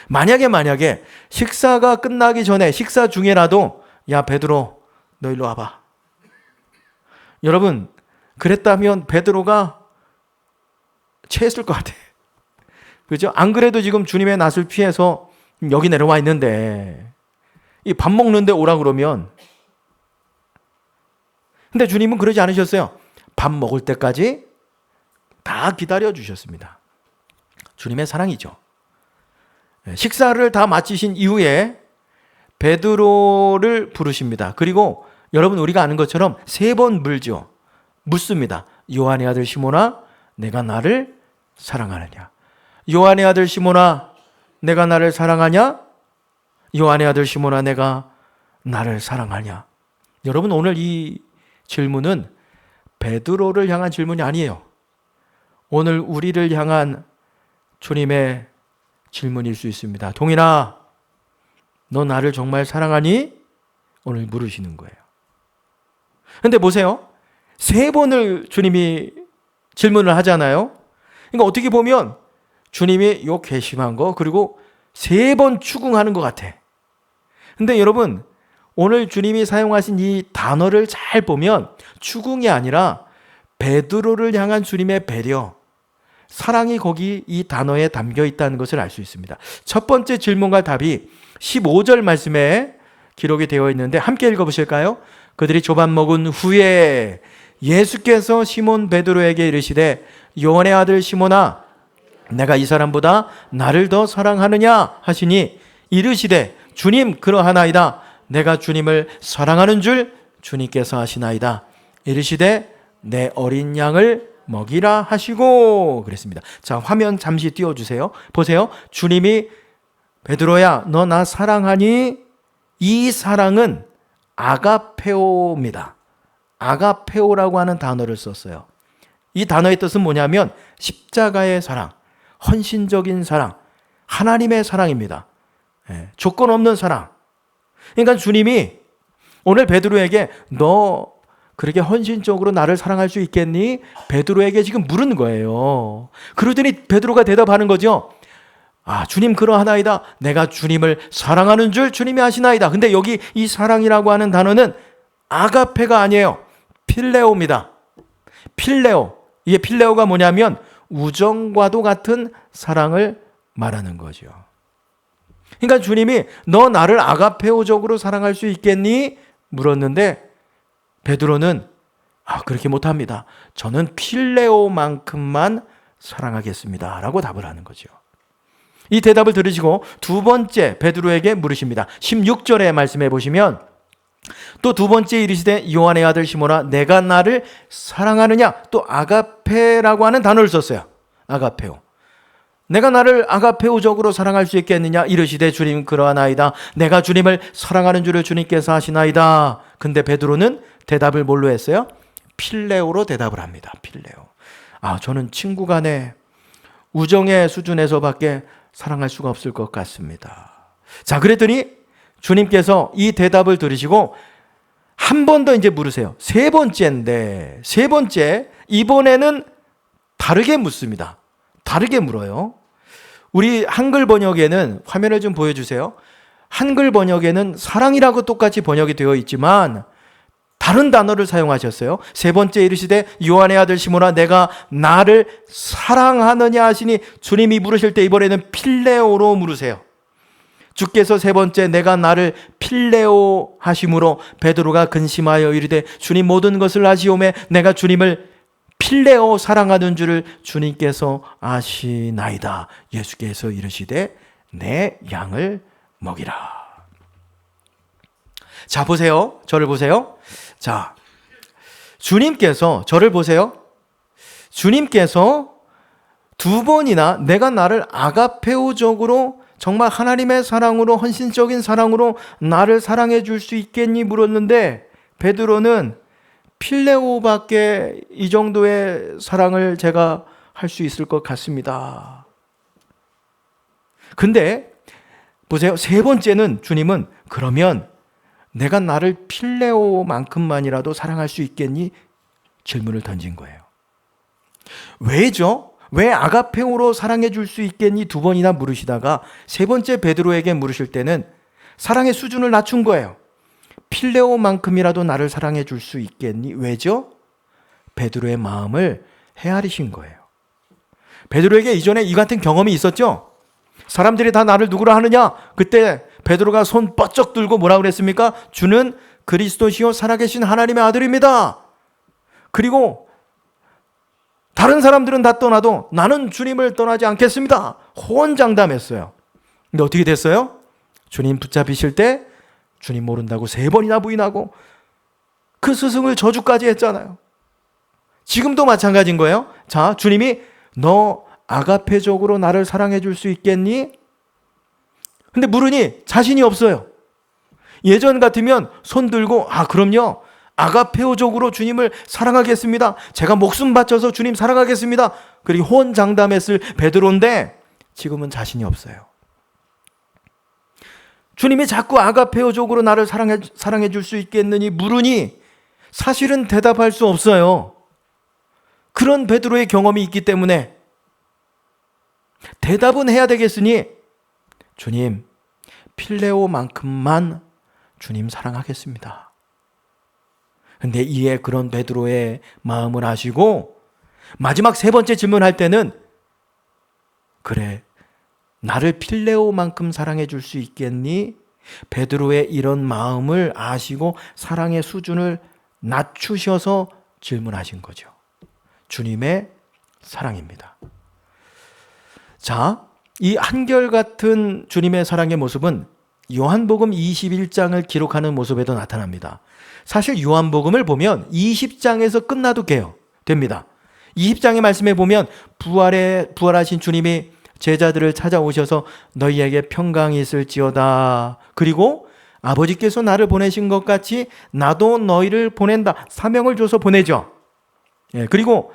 만약에 식사가 끝나기 전에, 식사 중에라도 야, 베드로, 너 일로 와봐. 여러분, 그랬다면 베드로가 체했을 것 같아요. 그렇죠? 안 그래도 지금 주님의 낯을 피해서 여기 내려와 있는데 이 밥 먹는데 오라 그러면, 근데 주님은 그러지 않으셨어요. 밥 먹을 때까지 다 기다려 주셨습니다. 주님의 사랑이죠. 식사를 다 마치신 이후에 베드로를 부르십니다. 그리고 여러분, 우리가 아는 것처럼 3번 물죠. 묻습니다. 요한의 아들 시몬아, 내가 나를 사랑하느냐? 요한의 아들 시몬아, 내가 나를 사랑하냐? 요한의 아들 시몬아, 내가 나를 사랑하냐? 여러분, 오늘 이 질문은 베드로를 향한 질문이 아니에요. 오늘 우리를 향한 주님의 질문일 수 있습니다. 동인아, 너 나를 정말 사랑하니? 오늘 물으시는 거예요. 근데 보세요. 3번을 주님이 질문을 하잖아요. 그러니까 어떻게 보면 주님이 요 괘씸한 거, 그리고 3번 추궁하는 것 같아. 근데 여러분, 오늘 주님이 사용하신 이 단어를 잘 보면 추궁이 아니라 베드로를 향한 주님의 배려, 사랑이 거기 이 단어에 담겨 있다는 것을 알 수 있습니다. 첫 번째 질문과 답이 15절 말씀에 기록이 되어 있는데 함께 읽어보실까요? 그들이 조반 먹은 후에 예수께서 시몬 베드로에게 이르시되 요한의 아들 시몬아, 내가 이 사람보다 나를 더 사랑하느냐 하시니 이르시되 주님, 그러하나이다. 내가 주님을 사랑하는 줄 주님께서 아시나이다. 이르시되 내 어린 양을 먹이라 하시고 그랬습니다. 자, 화면 잠시 띄워주세요. 보세요. 주님이 베드로야, 너 나 사랑하니? 이 사랑은 아가페오입니다. 아가페오라고 하는 단어를 썼어요. 이 단어의 뜻은 뭐냐면 십자가의 사랑, 헌신적인 사랑, 하나님의 사랑입니다. 조건 없는 사랑. 그러니까 주님이 오늘 베드로에게 너 그렇게 헌신적으로 나를 사랑할 수 있겠니? 베드로에게 지금 물은 거예요. 그러더니 베드로가 대답하는 거죠. 아, 주님 그러하나이다. 내가 주님을 사랑하는 줄 주님이 아시나이다. 근데 여기 이 사랑이라고 하는 단어는 아가페가 아니에요. 필레오입니다. 필레오. 이게 필레오가 뭐냐면 우정과도 같은 사랑을 말하는 거죠. 그러니까 주님이 너 나를 아가페오적으로 사랑할 수 있겠니? 물었는데 베드로는 그렇게 못합니다. 저는 필레오만큼만 사랑하겠습니다. 라고 답을 하는 거죠. 이 대답을 들으시고 두 번째 베드로에게 물으십니다. 16절의 말씀해 보시면 또 두 번째 이르시되 요한의 아들 시몬아 내가 나를 사랑하느냐. 또 아가페라고 하는 단어를 썼어요. 아가페오. 내가 나를 아가페오적으로 사랑할 수 있겠느냐. 이르시되 주님 그러하나이다. 내가 주님을 사랑하는 줄을 주님께서 하시나이다. 근데 베드로는 대답을 뭘로 했어요? 필레오로 대답을 합니다. 필레오. 저는 친구 간에 우정의 수준에서밖에 사랑할 수가 없을 것 같습니다. 자, 그랬더니 주님께서 이 대답을 들으시고 한 번 더 이제 물으세요. 세 번째인데, 세 번째, 이번에는 다르게 묻습니다. 다르게 물어요. 우리 한글 번역에는, 화면을 좀 보여주세요. 한글 번역에는 사랑이라고 똑같이 번역이 되어 있지만 다른 단어를 사용하셨어요. 세 번째 이르시되 요한의 아들 시몬아 내가 나를 사랑하느냐 하시니 주님이 물으실 때 이번에는 필레오로 물으세요. 주께서 세 번째 내가 나를 필레오 하심으로 베드로가 근심하여 이르되 주님 모든 것을 아시오매 내가 주님을 필레오 사랑하는 줄을 주님께서 아시나이다. 예수께서 이르시되 내 양을 먹이라. 자, 보세요. 저를 보세요. 자, 주님께서 저를 보세요. 주님께서 두 번이나 내가 나를 아가페오적으로 정말 하나님의 사랑으로 헌신적인 사랑으로 나를 사랑해 줄 수 있겠니 물었는데 베드로는 필레오밖에 이 정도의 사랑을 제가 할 수 있을 것 같습니다. 근데 보세요. 세 번째는 주님은 그러면 내가 나를 필레오만큼만이라도 사랑할 수 있겠니? 질문을 던진 거예요. 왜죠? 왜 아가페오로 사랑해 줄 수 있겠니? 두 번이나 물으시다가 세 번째 베드로에게 물으실 때는 사랑의 수준을 낮춘 거예요. 필레오만큼이라도 나를 사랑해 줄 수 있겠니? 왜죠? 베드로의 마음을 헤아리신 거예요. 베드로에게 이전에 이 같은 경험이 있었죠? 사람들이 다 나를 누구라 하느냐? 그때 베드로가 손 뻗쩍 들고 뭐라 그랬습니까? 주는 그리스도시요 살아계신 하나님의 아들입니다. 그리고 다른 사람들은 다 떠나도 나는 주님을 떠나지 않겠습니다. 호언장담했어요. 근데 어떻게 됐어요? 주님 붙잡히실 때 주님 모른다고 세 번이나 부인하고 그 스승을 저주까지 했잖아요. 지금도 마찬가지인 거예요. 자, 주님이 너 아가페적으로 나를 사랑해 줄 수 있겠니? 근데 물으니 자신이 없어요. 예전 같으면 손 들고 그럼요. 아가페오적으로 주님을 사랑하겠습니다. 제가 목숨 바쳐서 주님 사랑하겠습니다. 그리고 호언장담했을 베드로인데 지금은 자신이 없어요. 주님이 자꾸 아가페오적으로 나를 사랑해 줄 수 있겠느니 물으니 사실은 대답할 수 없어요. 그런 베드로의 경험이 있기 때문에 대답은 해야 되겠으니 주님, 필레오만큼만 주님 사랑하겠습니다. 근데 이에 그런 베드로의 마음을 아시고 마지막 세 번째 질문할 때는 그래, 나를 필레오만큼 사랑해 줄 수 있겠니? 베드로의 이런 마음을 아시고 사랑의 수준을 낮추셔서 질문하신 거죠. 주님의 사랑입니다. 자, 이 한결같은 주님의 사랑의 모습은 요한복음 21장을 기록하는 모습에도 나타납니다. 사실 요한복음을 보면 20장에서 끝나도 됩니다. 20장의 말씀에 보면 부활하신 주님이 제자들을 찾아오셔서 너희에게 평강이 있을지어다. 그리고 아버지께서 나를 보내신 것 같이 나도 너희를 보낸다. 사명을 줘서 보내죠. 그리고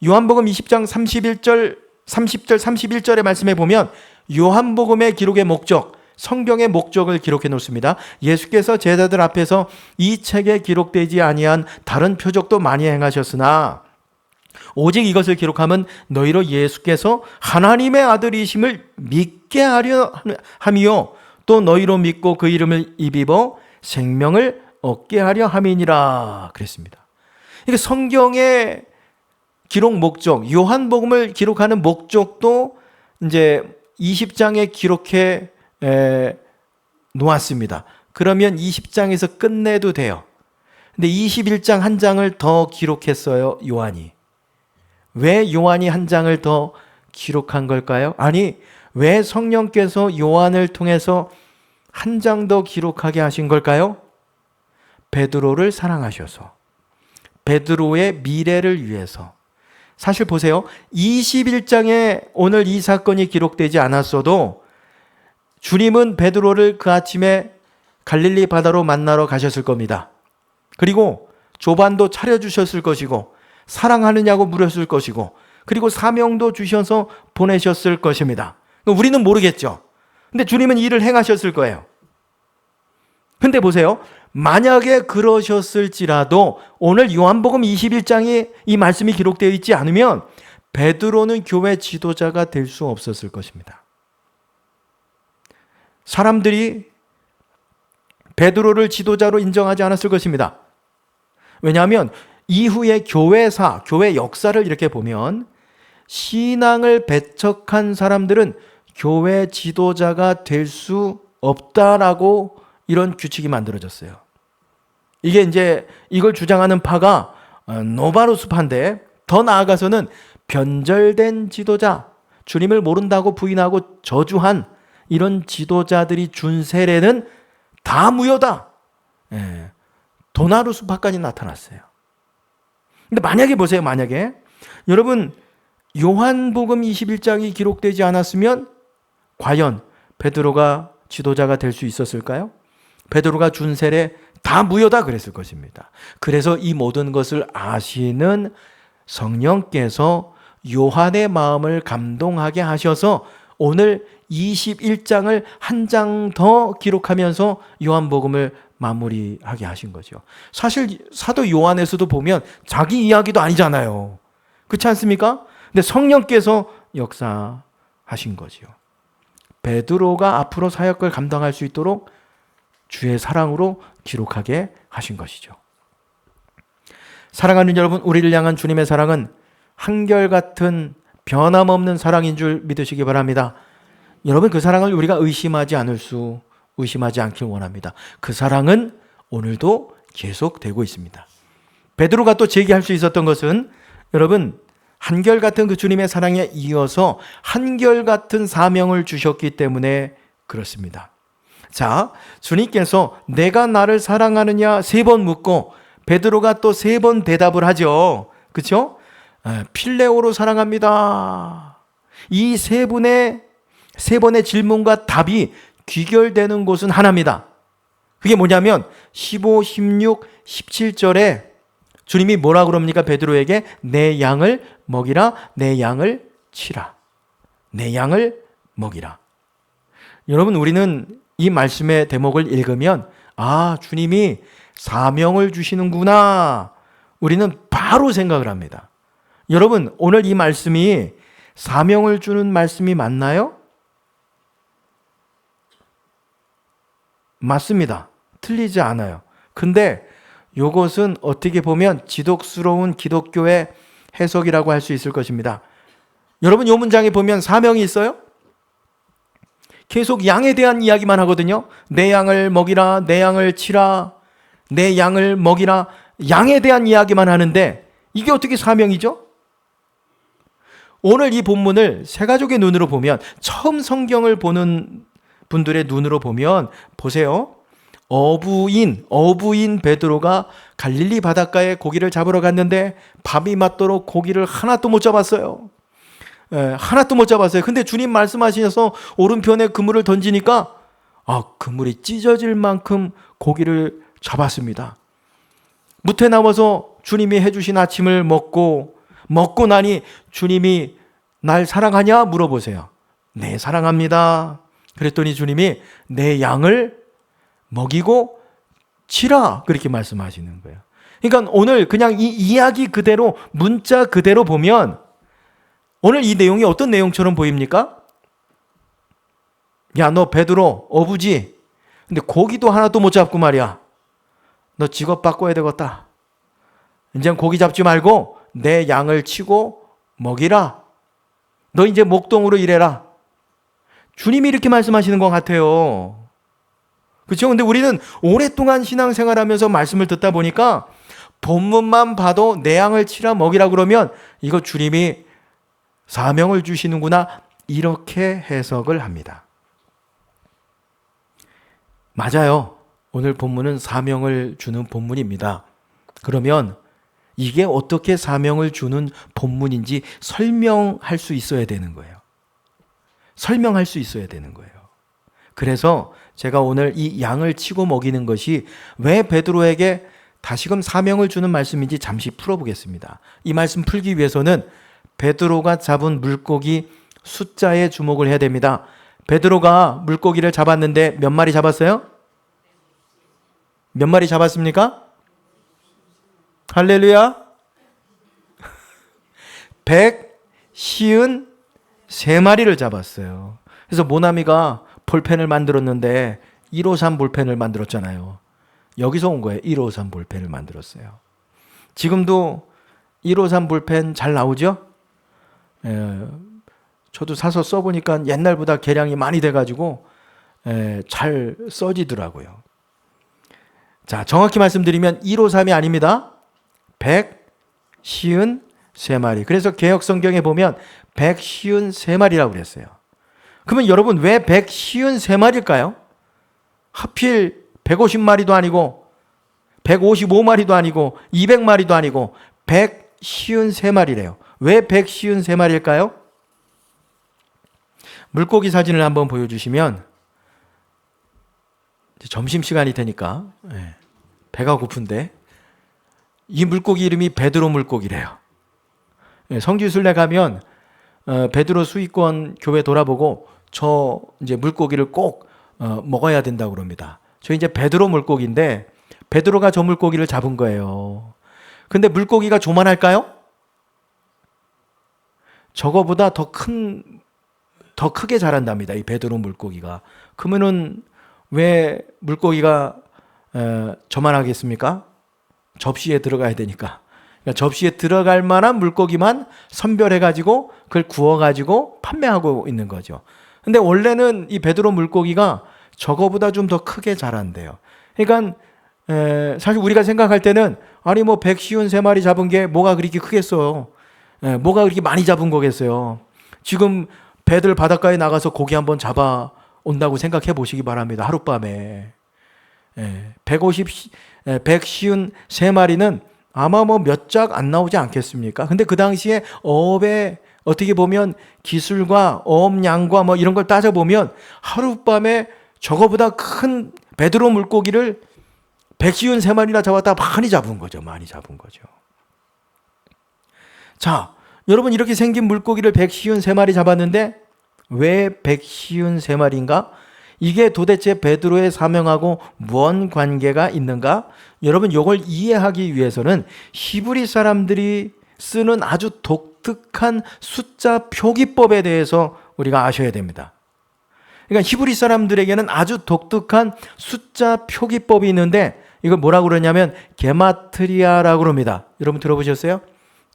요한복음 20장 30절 31절의 말씀에 보면 요한복음의 기록의 목적, 성경의 목적을 기록해 놓습니다. 예수께서 제자들 앞에서 이 책에 기록되지 아니한 다른 표적도 많이 행하셨으나 오직 이것을 기록하면 너희로 예수께서 하나님의 아들이심을 믿게 하려 함이요 또 너희로 믿고 그 이름을 입입어 생명을 얻게 하려 함이니라 그랬습니다. 이게 성경의 기록 목적, 요한복음을 기록하는 목적도 이제 20장에 기록해 놓았습니다. 그러면 20장에서 끝내도 돼요. 근데 21장 한 장을 더 기록했어요, 요한이. 왜 요한이 한 장을 더 기록한 걸까요? 아니, 왜 성령께서 요한을 통해서 한 장 더 기록하게 하신 걸까요? 베드로를 사랑하셔서 베드로의 미래를 위해서, 사실 보세요. 21장에 오늘 이 사건이 기록되지 않았어도 주님은 베드로를 그 아침에 갈릴리 바다로 만나러 가셨을 겁니다. 그리고 조반도 차려주셨을 것이고 사랑하느냐고 물었을 것이고 그리고 사명도 주셔서 보내셨을 것입니다. 우리는 모르겠죠. 근데 주님은 일을 행하셨을 거예요. 근데 보세요. 만약에 그러셨을지라도 오늘 요한복음 21장에 이 말씀이 기록되어 있지 않으면 베드로는 교회 지도자가 될 수 없었을 것입니다. 사람들이 베드로를 지도자로 인정하지 않았을 것입니다. 왜냐하면 이후에 교회사, 교회 역사를 이렇게 보면 신앙을 배척한 사람들은 교회 지도자가 될 수 없다라고 이런 규칙이 만들어졌어요. 이게 이제 이걸 주장하는 파가 노바루스 파인데, 더 나아가서는 변절된 지도자, 주님을 모른다고 부인하고 저주한 이런 지도자들이 준 세례는 다 무효다. 도나루스 파까지 나타났어요. 근데 만약에 보세요. 만약에 여러분 요한복음 21장이 기록되지 않았으면 과연 베드로가 지도자가 될 수 있었을까요? 베드로가 준 세례 다 무효다 그랬을 것입니다. 그래서 이 모든 것을 아시는 성령께서 요한의 마음을 감동하게 하셔서 오늘 21장을 한 장 더 기록하면서 요한복음을 마무리하게 하신 거죠. 사실 사도 요한에서도 보면 자기 이야기도 아니잖아요. 그렇지 않습니까? 근데 성령께서 역사하신 거죠. 베드로가 앞으로 사역을 감당할 수 있도록 주의 사랑으로 기록하게 하신 것이죠. 사랑하는 여러분, 우리를 향한 주님의 사랑은 한결같은 변함없는 사랑인 줄 믿으시기 바랍니다. 여러분, 그 사랑을 우리가 의심하지 않길 원합니다. 그 사랑은 오늘도 계속되고 있습니다. 베드로가 또 제기할 수 있었던 것은 여러분, 한결같은 그 주님의 사랑에 이어서 한결같은 사명을 주셨기 때문에 그렇습니다. 자, 주님께서 내가 나를 사랑하느냐 3번 묻고 베드로가 또 3번 대답을 하죠. 그렇죠? 필레오로 사랑합니다. 이 세 번의 질문과 답이 귀결되는 곳은 하나입니다. 그게 뭐냐면 15, 16, 17절에 주님이 뭐라 그럽니까? 베드로에게 내 양을 먹이라, 내 양을 치라. 내 양을 먹이라. 여러분, 우리는 이 말씀의 대목을 읽으면 주님이 사명을 주시는구나. 우리는 바로 생각을 합니다. 여러분, 오늘 이 말씀이 사명을 주는 말씀이 맞나요? 맞습니다. 틀리지 않아요. 근데 이것은 어떻게 보면 지독스러운 기독교의 해석이라고 할 수 있을 것입니다. 여러분, 이 문장에 보면 사명이 있어요? 계속 양에 대한 이야기만 하거든요. 내 양을 먹이라, 내 양을 치라, 내 양을 먹이라. 양에 대한 이야기만 하는데 이게 어떻게 사명이죠? 오늘 이 본문을 새가족의 눈으로 보면, 처음 성경을 보는 분들의 눈으로 보면 보세요. 어부인 베드로가 갈릴리 바닷가에 고기를 잡으러 갔는데 밤이 맞도록 고기를 하나도 못 잡았어요. 하나도 못 잡았어요. 근데 주님 말씀하셔서 오른편에 그물을 던지니까 그물이 찢어질 만큼 고기를 잡았습니다. 무태 나와서 주님이 해주신 아침을 먹고 나니 주님이 날 사랑하냐 물어보세요. 네, 사랑합니다. 그랬더니 주님이 내 양을 먹이고 치라, 그렇게 말씀하시는 거예요. 그러니까 오늘 그냥 이 이야기 그대로, 문자 그대로 보면 오늘 이 내용이 어떤 내용처럼 보입니까? 야, 너 베드로 어부지? 근데 고기도 하나도 못 잡고 말이야. 너 직업 바꿔야 되겠다. 이제 고기 잡지 말고 내 양을 치고 먹이라. 너 이제 목동으로 일해라. 주님이 이렇게 말씀하시는 것 같아요. 그렇죠? 근데 우리는 오랫동안 신앙생활하면서 말씀을 듣다 보니까 본문만 봐도 내 양을 치라 먹이라 그러면 이거 주님이 사명을 주시는구나, 이렇게 해석을 합니다. 맞아요. 오늘 본문은 사명을 주는 본문입니다. 그러면 이게 어떻게 사명을 주는 본문인지 설명할 수 있어야 되는 거예요. 설명할 수 있어야 되는 거예요. 그래서 제가 오늘 이 양을 치고 먹이는 것이 왜 베드로에게 다시금 사명을 주는 말씀인지 잠시 풀어보겠습니다. 이 말씀 풀기 위해서는 베드로가 잡은 물고기 숫자에 주목을 해야 됩니다. 베드로가 물고기를 잡았는데 몇 마리 잡았어요? 몇 마리 잡았습니까? 할렐루야. 153마리를 잡았어요. 그래서 모나미가 볼펜을 만들었는데 153 볼펜을 만들었잖아요. 여기서 온 거예요. 153 볼펜을 만들었어요. 지금도 153 볼펜 잘 나오죠? 저도 사서 써보니까 옛날보다 개량이 많이 돼가지고 잘 써지더라고요. 자, 정확히 말씀드리면 153이 아닙니다. 153마리. 그래서 개역 성경에 보면 153마리라고 그랬어요. 그러면 여러분 왜 153마리일까요? 하필 150마리도 아니고 155마리도 아니고 200마리도 아니고 153마리래요. 왜 153마리일까요? 물고기 사진을 한번 보여주시면 점심시간이 되니까 배가 고픈데 이 물고기 이름이 베드로 물고기래요. 성지순례 가면 베드로 수익권 교회 돌아보고 저 이제 물고기를 꼭 먹어야 된다고 그럽니다. 저 이제 베드로 물고기인데 베드로가 저 물고기를 잡은 거예요. 근데 물고기가 조만할까요? 저거보다 더 크게 자란답니다. 이 베드로 물고기가. 그러면은 왜 물고기가 저만하겠습니까? 접시에 들어가야 되니까. 그러니까 접시에 들어갈 만한 물고기만 선별해가지고 그걸 구워가지고 판매하고 있는 거죠. 근데 원래는 이 베드로 물고기가 저거보다 좀 더 크게 자란대요. 그러니까 사실 우리가 생각할 때는 아니 뭐 153마리 잡은 게 뭐가 그렇게 크겠어요. 뭐가 그렇게 많이 잡은 거겠어요. 지금 배들 바닷가에 나가서 고기 한번 잡아 온다고 생각해 보시기 바랍니다. 하룻밤에. 153마리는 아마 뭐 몇 짝 안 나오지 않겠습니까? 근데 그 당시에 어업에 어떻게 보면 기술과 어업량과 뭐 이런 걸 따져보면 하룻밤에 저거보다 큰 베드로 물고기를 153마리나 잡았다 많이 잡은 거죠. 많이 잡은 거죠. 자, 여러분 이렇게 생긴 물고기를 153마리 잡았는데 왜 153마리인가? 이게 도대체 베드로의 사명하고 무언 관계가 있는가? 여러분 이걸 이해하기 위해서는 히브리 사람들이 쓰는 아주 독특한 숫자 표기법에 대해서 우리가 아셔야 됩니다. 그러니까 히브리 사람들에게는 아주 독특한 숫자 표기법이 있는데 이걸 뭐라고 그러냐면 게마트리아라고 합니다. 여러분 들어보셨어요?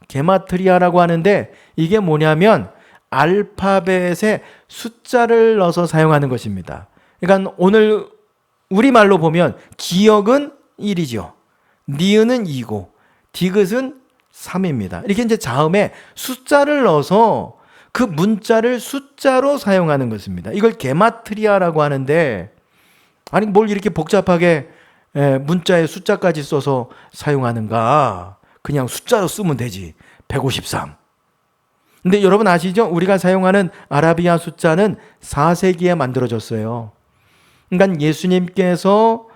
게마트리아라고 하는데 이게 뭐냐면 알파벳에 숫자를 넣어서 사용하는 것입니다. 그러니까 오늘 우리말로 보면 기역은 1이죠. 니은은 2고 디귿은 3입니다. 이렇게 이제 자음에 숫자를 넣어서 그 문자를 숫자로 사용하는 것입니다. 이걸 게마트리아라고 하는데 아니 뭘 이렇게 복잡하게 문자에 숫자까지 써서 사용하는가? 그냥 숫자로 쓰면 되지. 153. 근데 여러분 아시죠? 우리가 사용하는 아라비아 숫자는 4세기에 만들어졌어요. 그러니까 예수님께서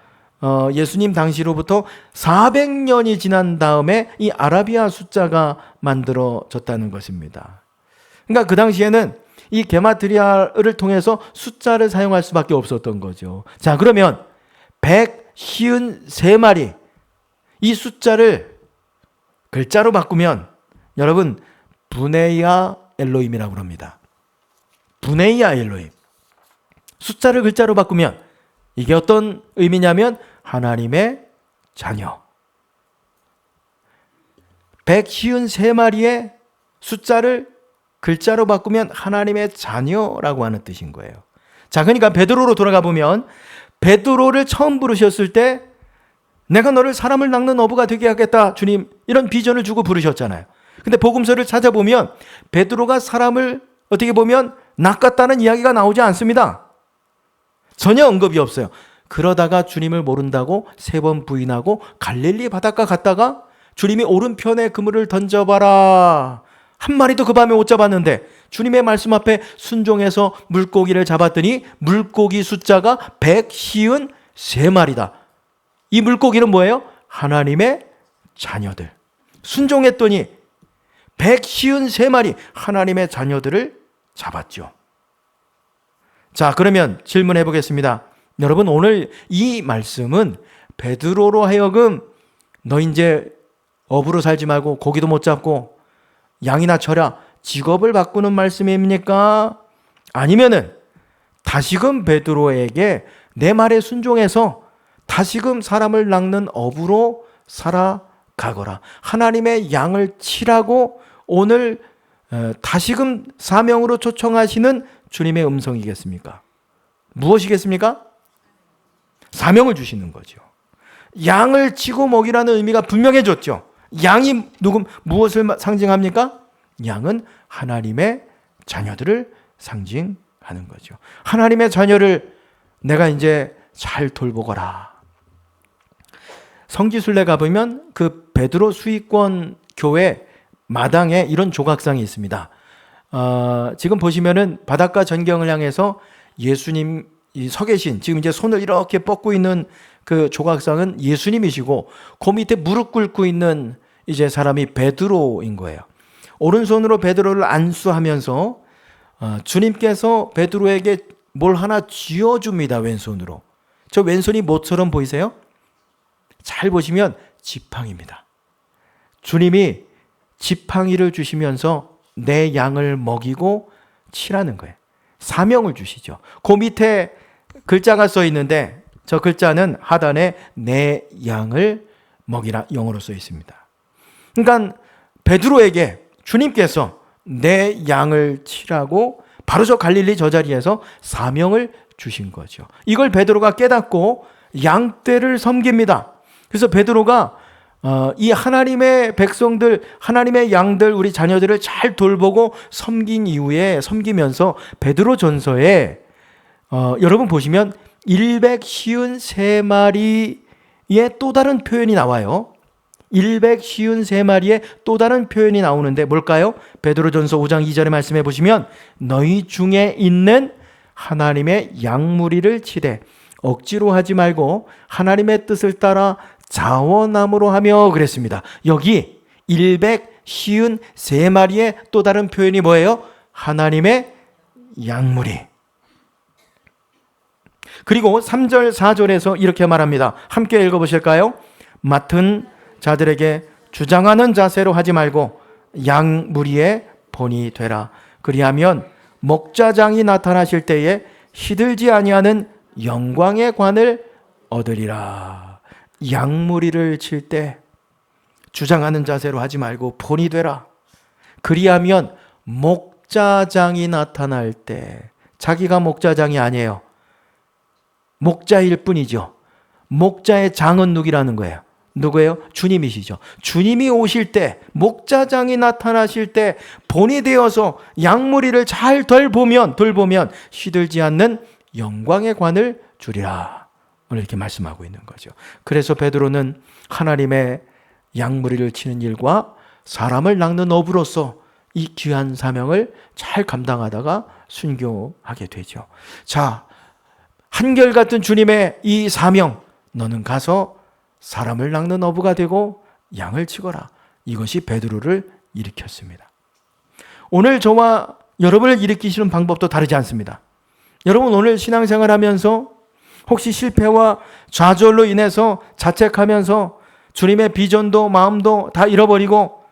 예수님 당시로부터 400년이 지난 다음에 이 아라비아 숫자가 만들어졌다는 것입니다. 그러니까 그 당시에는 이 게마트리아를 통해서 숫자를 사용할 수밖에 없었던 거죠. 자, 그러면 153마리 이 숫자를 글자로 바꾸면 여러분 브네이아 엘로힘이라고 합니다. 브네이아 엘로힘. 숫자를 글자로 바꾸면 이게 어떤 의미냐면 하나님의 자녀. 153마리의 숫자를 글자로 바꾸면 하나님의 자녀라고 하는 뜻인 거예요. 자, 그러니까 베드로로 돌아가 보면 베드로를 처음 부르셨을 때 내가 너를 사람을 낚는 어부가 되게 하겠다 주님 이런 비전을 주고 부르셨잖아요. 근데 복음서를 찾아보면 베드로가 사람을 어떻게 보면 낚았다는 이야기가 나오지 않습니다. 전혀 언급이 없어요. 그러다가 주님을 모른다고 3번 부인하고 갈릴리 바닷가 갔다가 주님이 오른편에 그물을 던져봐라. 한 마리도 그 밤에 못 잡았는데 주님의 말씀 앞에 순종해서 물고기를 잡았더니 물고기 숫자가 153마리다. 이 물고기는 뭐예요? 하나님의 자녀들. 순종했더니 153마리 하나님의 자녀들을 잡았죠. 자, 그러면 질문해 보겠습니다. 여러분, 오늘 이 말씀은 베드로로 하여금 너 이제 어부로 살지 말고 고기도 못 잡고 양이나 쳐라, 직업을 바꾸는 말씀입니까? 아니면은 다시금 베드로에게 내 말에 순종해서 다시금 사람을 낚는 어부로 살아가거라, 하나님의 양을 치라고 오늘 다시금 사명으로 초청하시는 주님의 음성이겠습니까? 무엇이겠습니까? 사명을 주시는 거죠. 양을 치고 먹이라는 의미가 분명해졌죠. 양이 무엇을 상징합니까? 양은 하나님의 자녀들을 상징하는 거죠. 하나님의 자녀를 내가 이제 잘 돌보거라. 성지순례 가보면 그 베드로 수익권 교회 마당에 이런 조각상이 있습니다. 지금 보시면은 바닷가 전경을 향해서 예수님 서 계신, 지금 이제 손을 이렇게 뻗고 있는 그 조각상은 예수님이시고 그 밑에 무릎 꿇고 있는 이제 사람이 베드로인 거예요. 오른손으로 베드로를 안수하면서 주님께서 베드로에게 뭘 하나 쥐어줍니다. 왼손으로. 저 왼손이 뭐처럼 보이세요? 잘 보시면 지팡이입니다. 주님이 지팡이를 주시면서 내 양을 먹이고 치라는 거예요. 사명을 주시죠. 그 밑에 글자가 써 있는데 저 글자는 하단에 내 양을 먹이라 영어로 써 있습니다. 그러니까 베드로에게 주님께서 내 양을 치라고 바로 저 갈릴리 저 자리에서 사명을 주신 거죠. 이걸 베드로가 깨닫고 양떼를 섬깁니다. 그래서 베드로가 이 하나님의 백성들, 하나님의 양들, 우리 자녀들을 잘 돌보고 섬긴 이후에 섬기면서 베드로전서에 여러분 보시면 153마리의 또 다른 표현이 나와요. 153마리의 또 다른 표현이 나오는데 뭘까요? 베드로전서 5장 2절의 말씀해 보시면 너희 중에 있는 하나님의 양무리를 치되 억지로 하지 말고 하나님의 뜻을 따라 자원함으로 하며 그랬습니다. 여기 153마리의 또 다른 표현이 뭐예요? 하나님의 양무리. 그리고 3절 4절에서 이렇게 말합니다. 함께 읽어보실까요? 맡은 자들에게 주장하는 자세로 하지 말고 양무리의 본이 되라. 그리하면 목자장이 나타나실 때에 시들지 아니하는 영광의 관을 얻으리라. 양무리를 칠 때 주장하는 자세로 하지 말고 본이 되라. 그리하면 목자장이 나타날 때, 자기가 목자장이 아니에요. 목자일 뿐이죠. 목자의 장은 누구라는 거예요? 누구예요? 주님이시죠. 주님이 오실 때, 목자장이 나타나실 때 본이 되어서 양무리를 잘 돌보면 시들지 않는 영광의 관을 주리라. 오늘 이렇게 말씀하고 있는 거죠. 그래서 베드로는 하나님의 양무리를 치는 일과 사람을 낚는 어부로서 이 귀한 사명을 잘 감당하다가 순교하게 되죠. 자, 한결같은 주님의 이 사명, 너는 가서 사람을 낚는 어부가 되고 양을 치거라. 이것이 베드로를 일으켰습니다. 오늘 저와 여러분을 일으키시는 방법도 다르지 않습니다. 여러분 오늘 신앙생활 하면서 혹시 실패와 좌절로 인해서 자책하면서 주님의 비전도 마음도 다 잃어버리고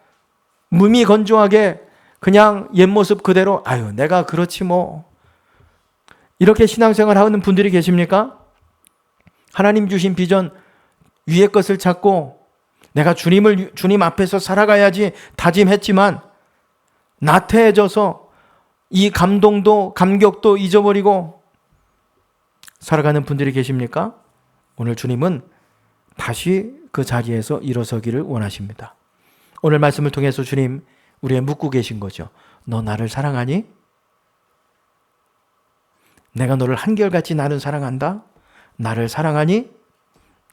무미건조하게 그냥 옛 모습 그대로 아유 내가 그렇지 뭐 이렇게 신앙생활 하는 분들이 계십니까? 하나님 주신 비전 위의 것을 찾고 내가 주님 앞에서 살아가야지 다짐했지만 나태해져서 이 감동도 감격도 잊어버리고 살아가는 분들이 계십니까? 오늘 주님은 다시 그 자리에서 일어서기를 원하십니다. 오늘 말씀을 통해서 주님 우리의 묻고 계신 거죠. 너 나를 사랑하니? 내가 너를 한결같이 나는 사랑한다. 나를 사랑하니?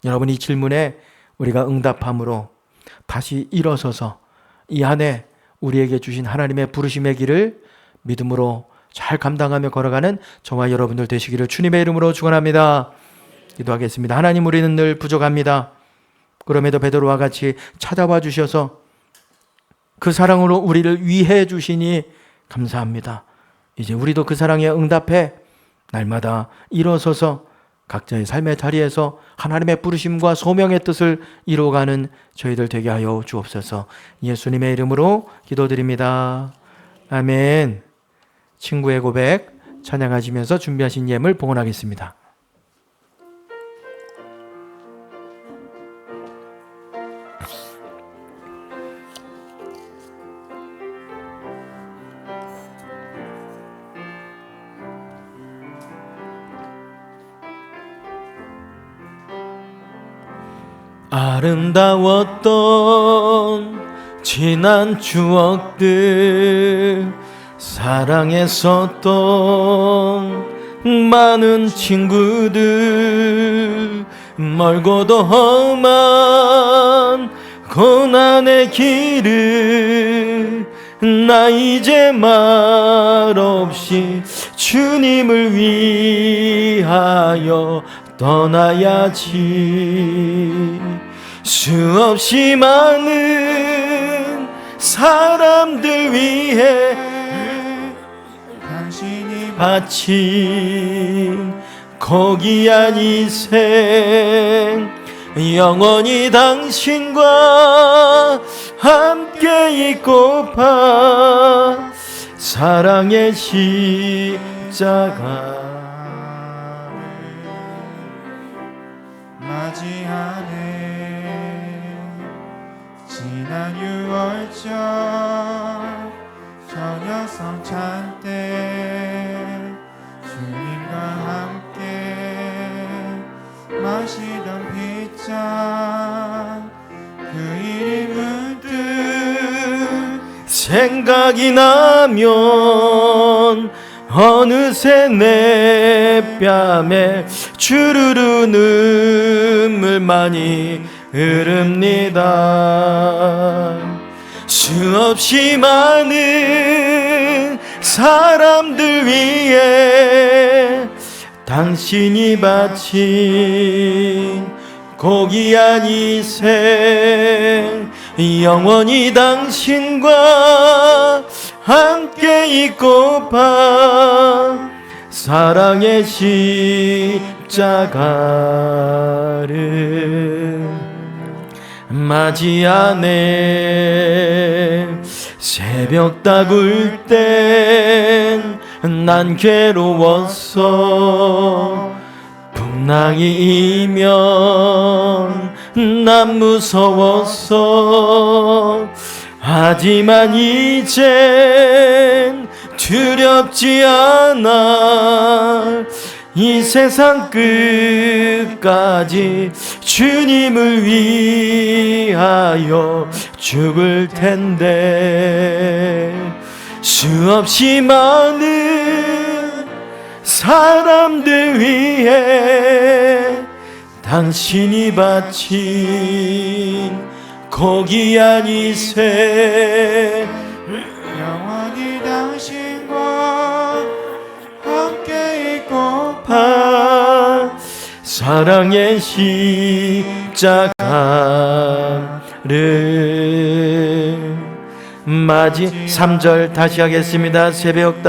여러분, 이 질문에 우리가 응답함으로 다시 일어서서 이 안에 우리에게 주신 하나님의 부르심의 길을 믿음으로 잘 감당하며 걸어가는 저와 여러분들 되시기를 주님의 이름으로 축원합니다. 기도하겠습니다. 하나님, 우리는 늘 부족합니다. 그럼에도 베드로와 같이 찾아와 주셔서 그 사랑으로 우리를 위해 주시니 감사합니다. 이제 우리도 그 사랑에 응답해 날마다 일어서서 각자의 삶의 자리에서 하나님의 부르심과 소명의 뜻을 이루어가는 저희들 되게 하여 주옵소서. 예수님의 이름으로 기도드립니다. 아멘. 친구의 고백 찬양하시면서 준비하신 예물 봉헌하겠습니다. 아름다웠던 지난 추억들, 사랑했었던 많은 친구들, 멀고도 험한 고난의 길을 나 이제 말없이 주님을 위하여 떠나야지. 수없이 많은 사람들 위해 당신이 바친 고귀한 희생, 영원히 당신과 함께 있고파 사랑의 십자가 맞이하네. 지난 6월절 저녁 성찬 때 주님과 함께 마시던 빗잔, 그 일이 문득 생각이 나면 어느새 내 뺨에 주르르 눈물만이 흐릅니다. 수없이 많은 사람들 위해 당신이 바친 고귀한 희생, 영원히 당신과 함께 있고파 사랑의 십자가를 맞이하네. 새벽 다굴 땐 난 괴로웠어. 풍랑이 이면 난 무서웠어. 하지만 이젠 두렵지 않아. 이 세상 끝까지 주님을 위하여 죽을 텐데. 수없이 많은 사람들 위해 당신이 바친 고귀한 희생, 영원히 당신과 함께 있고파 사랑의 십자가를 맞이. 3절 다시 하겠습니다. 새벽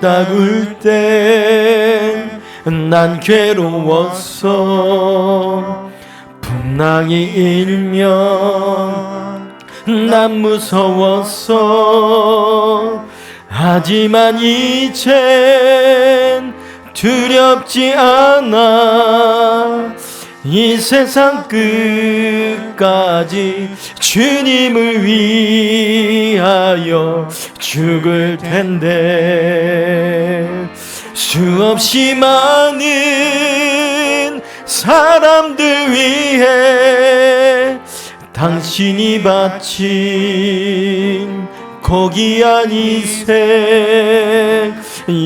다굴 땐 난 괴로웠어. 풍랑이 일면 난 무서웠어. 하지만 이젠 두렵지 않아. 이 세상 끝까지 주님을 위하여 죽을 텐데. 수없이 많은 사람들 위해 당신이 바친 고귀한 희생,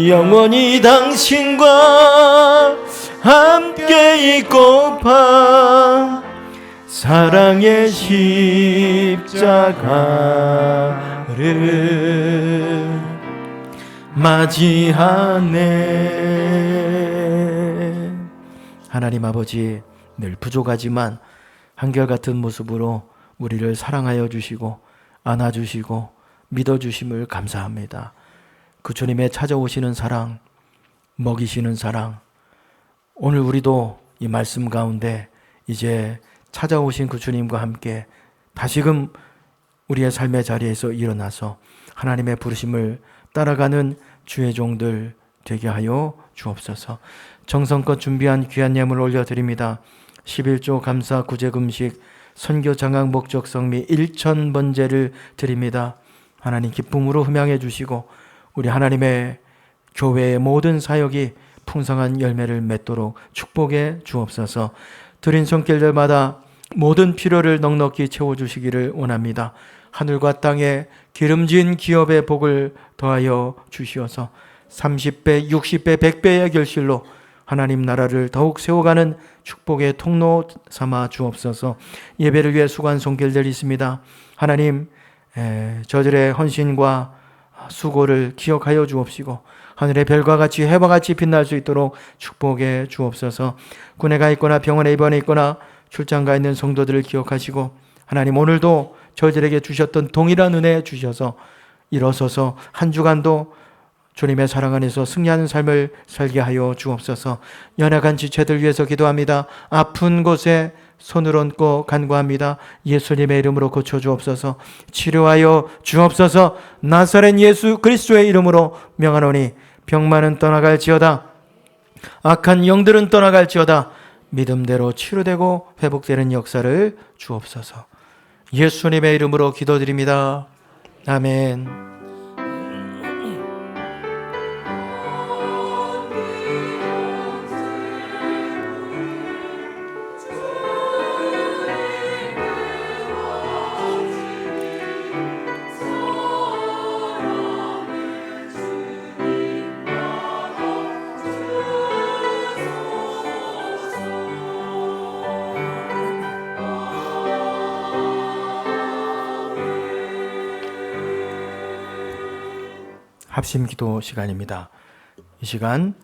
영원히 당신과 깊게 있고파 사랑의 십자가를 맞이하네. 하나님 아버지, 늘 부족하지만 한결같은 모습으로 우리를 사랑하여 주시고 안아주시고 믿어주심을 감사합니다. 그 주님의 찾아오시는 사랑, 먹이시는 사랑, 오늘 우리도 이 말씀 가운데 이제 찾아오신 그 주님과 함께 다시금 우리의 삶의 자리에서 일어나서 하나님의 부르심을 따라가는 주의 종들 되게 하여 주옵소서. 정성껏 준비한 귀한 예물 올려드립니다. 11조 감사 구제금식 선교 장학 목적 성미 1000번제를 드립니다. 하나님 기쁨으로 흠양해 주시고 우리 하나님의 교회의 모든 사역이 풍성한 열매를 맺도록 축복해 주옵소서. 드린 손길들마다 모든 필요를 넉넉히 채워주시기를 원합니다. 하늘과 땅에 기름진 기업의 복을 더하여 주시어서 30배, 60배, 100배의 결실로 하나님 나라를 더욱 세워가는 축복의 통로 삼아 주옵소서. 예배를 위해 수고한 손길들 있습니다. 하나님, 저들의 헌신과 수고를 기억하여 주옵시고 하늘의 별과 같이 해와 같이 빛날 수 있도록 축복해 주옵소서. 군에 가 있거나 병원에 입원해 있거나 출장 가 있는 성도들을 기억하시고 하나님, 오늘도 저희들에게 주셨던 동일한 은혜 주셔서 일어서서 한 주간도 주님의 사랑 안에서 승리하는 삶을 살게 하여 주옵소서. 연약한 지체들 위해서 기도합니다. 아픈 곳에 손을 얹고 간구합니다. 예수님의 이름으로 고쳐주옵소서. 치료하여 주옵소서. 나사렛 예수 그리스도의 이름으로 명하노니 병만은 떠나갈지어다, 악한 영들은 떠나갈지어다, 믿음대로 치료되고 회복되는 역사를 주옵소서. 예수님의 이름으로 기도드립니다. 아멘. 합심 기도 시간입니다. 이 시간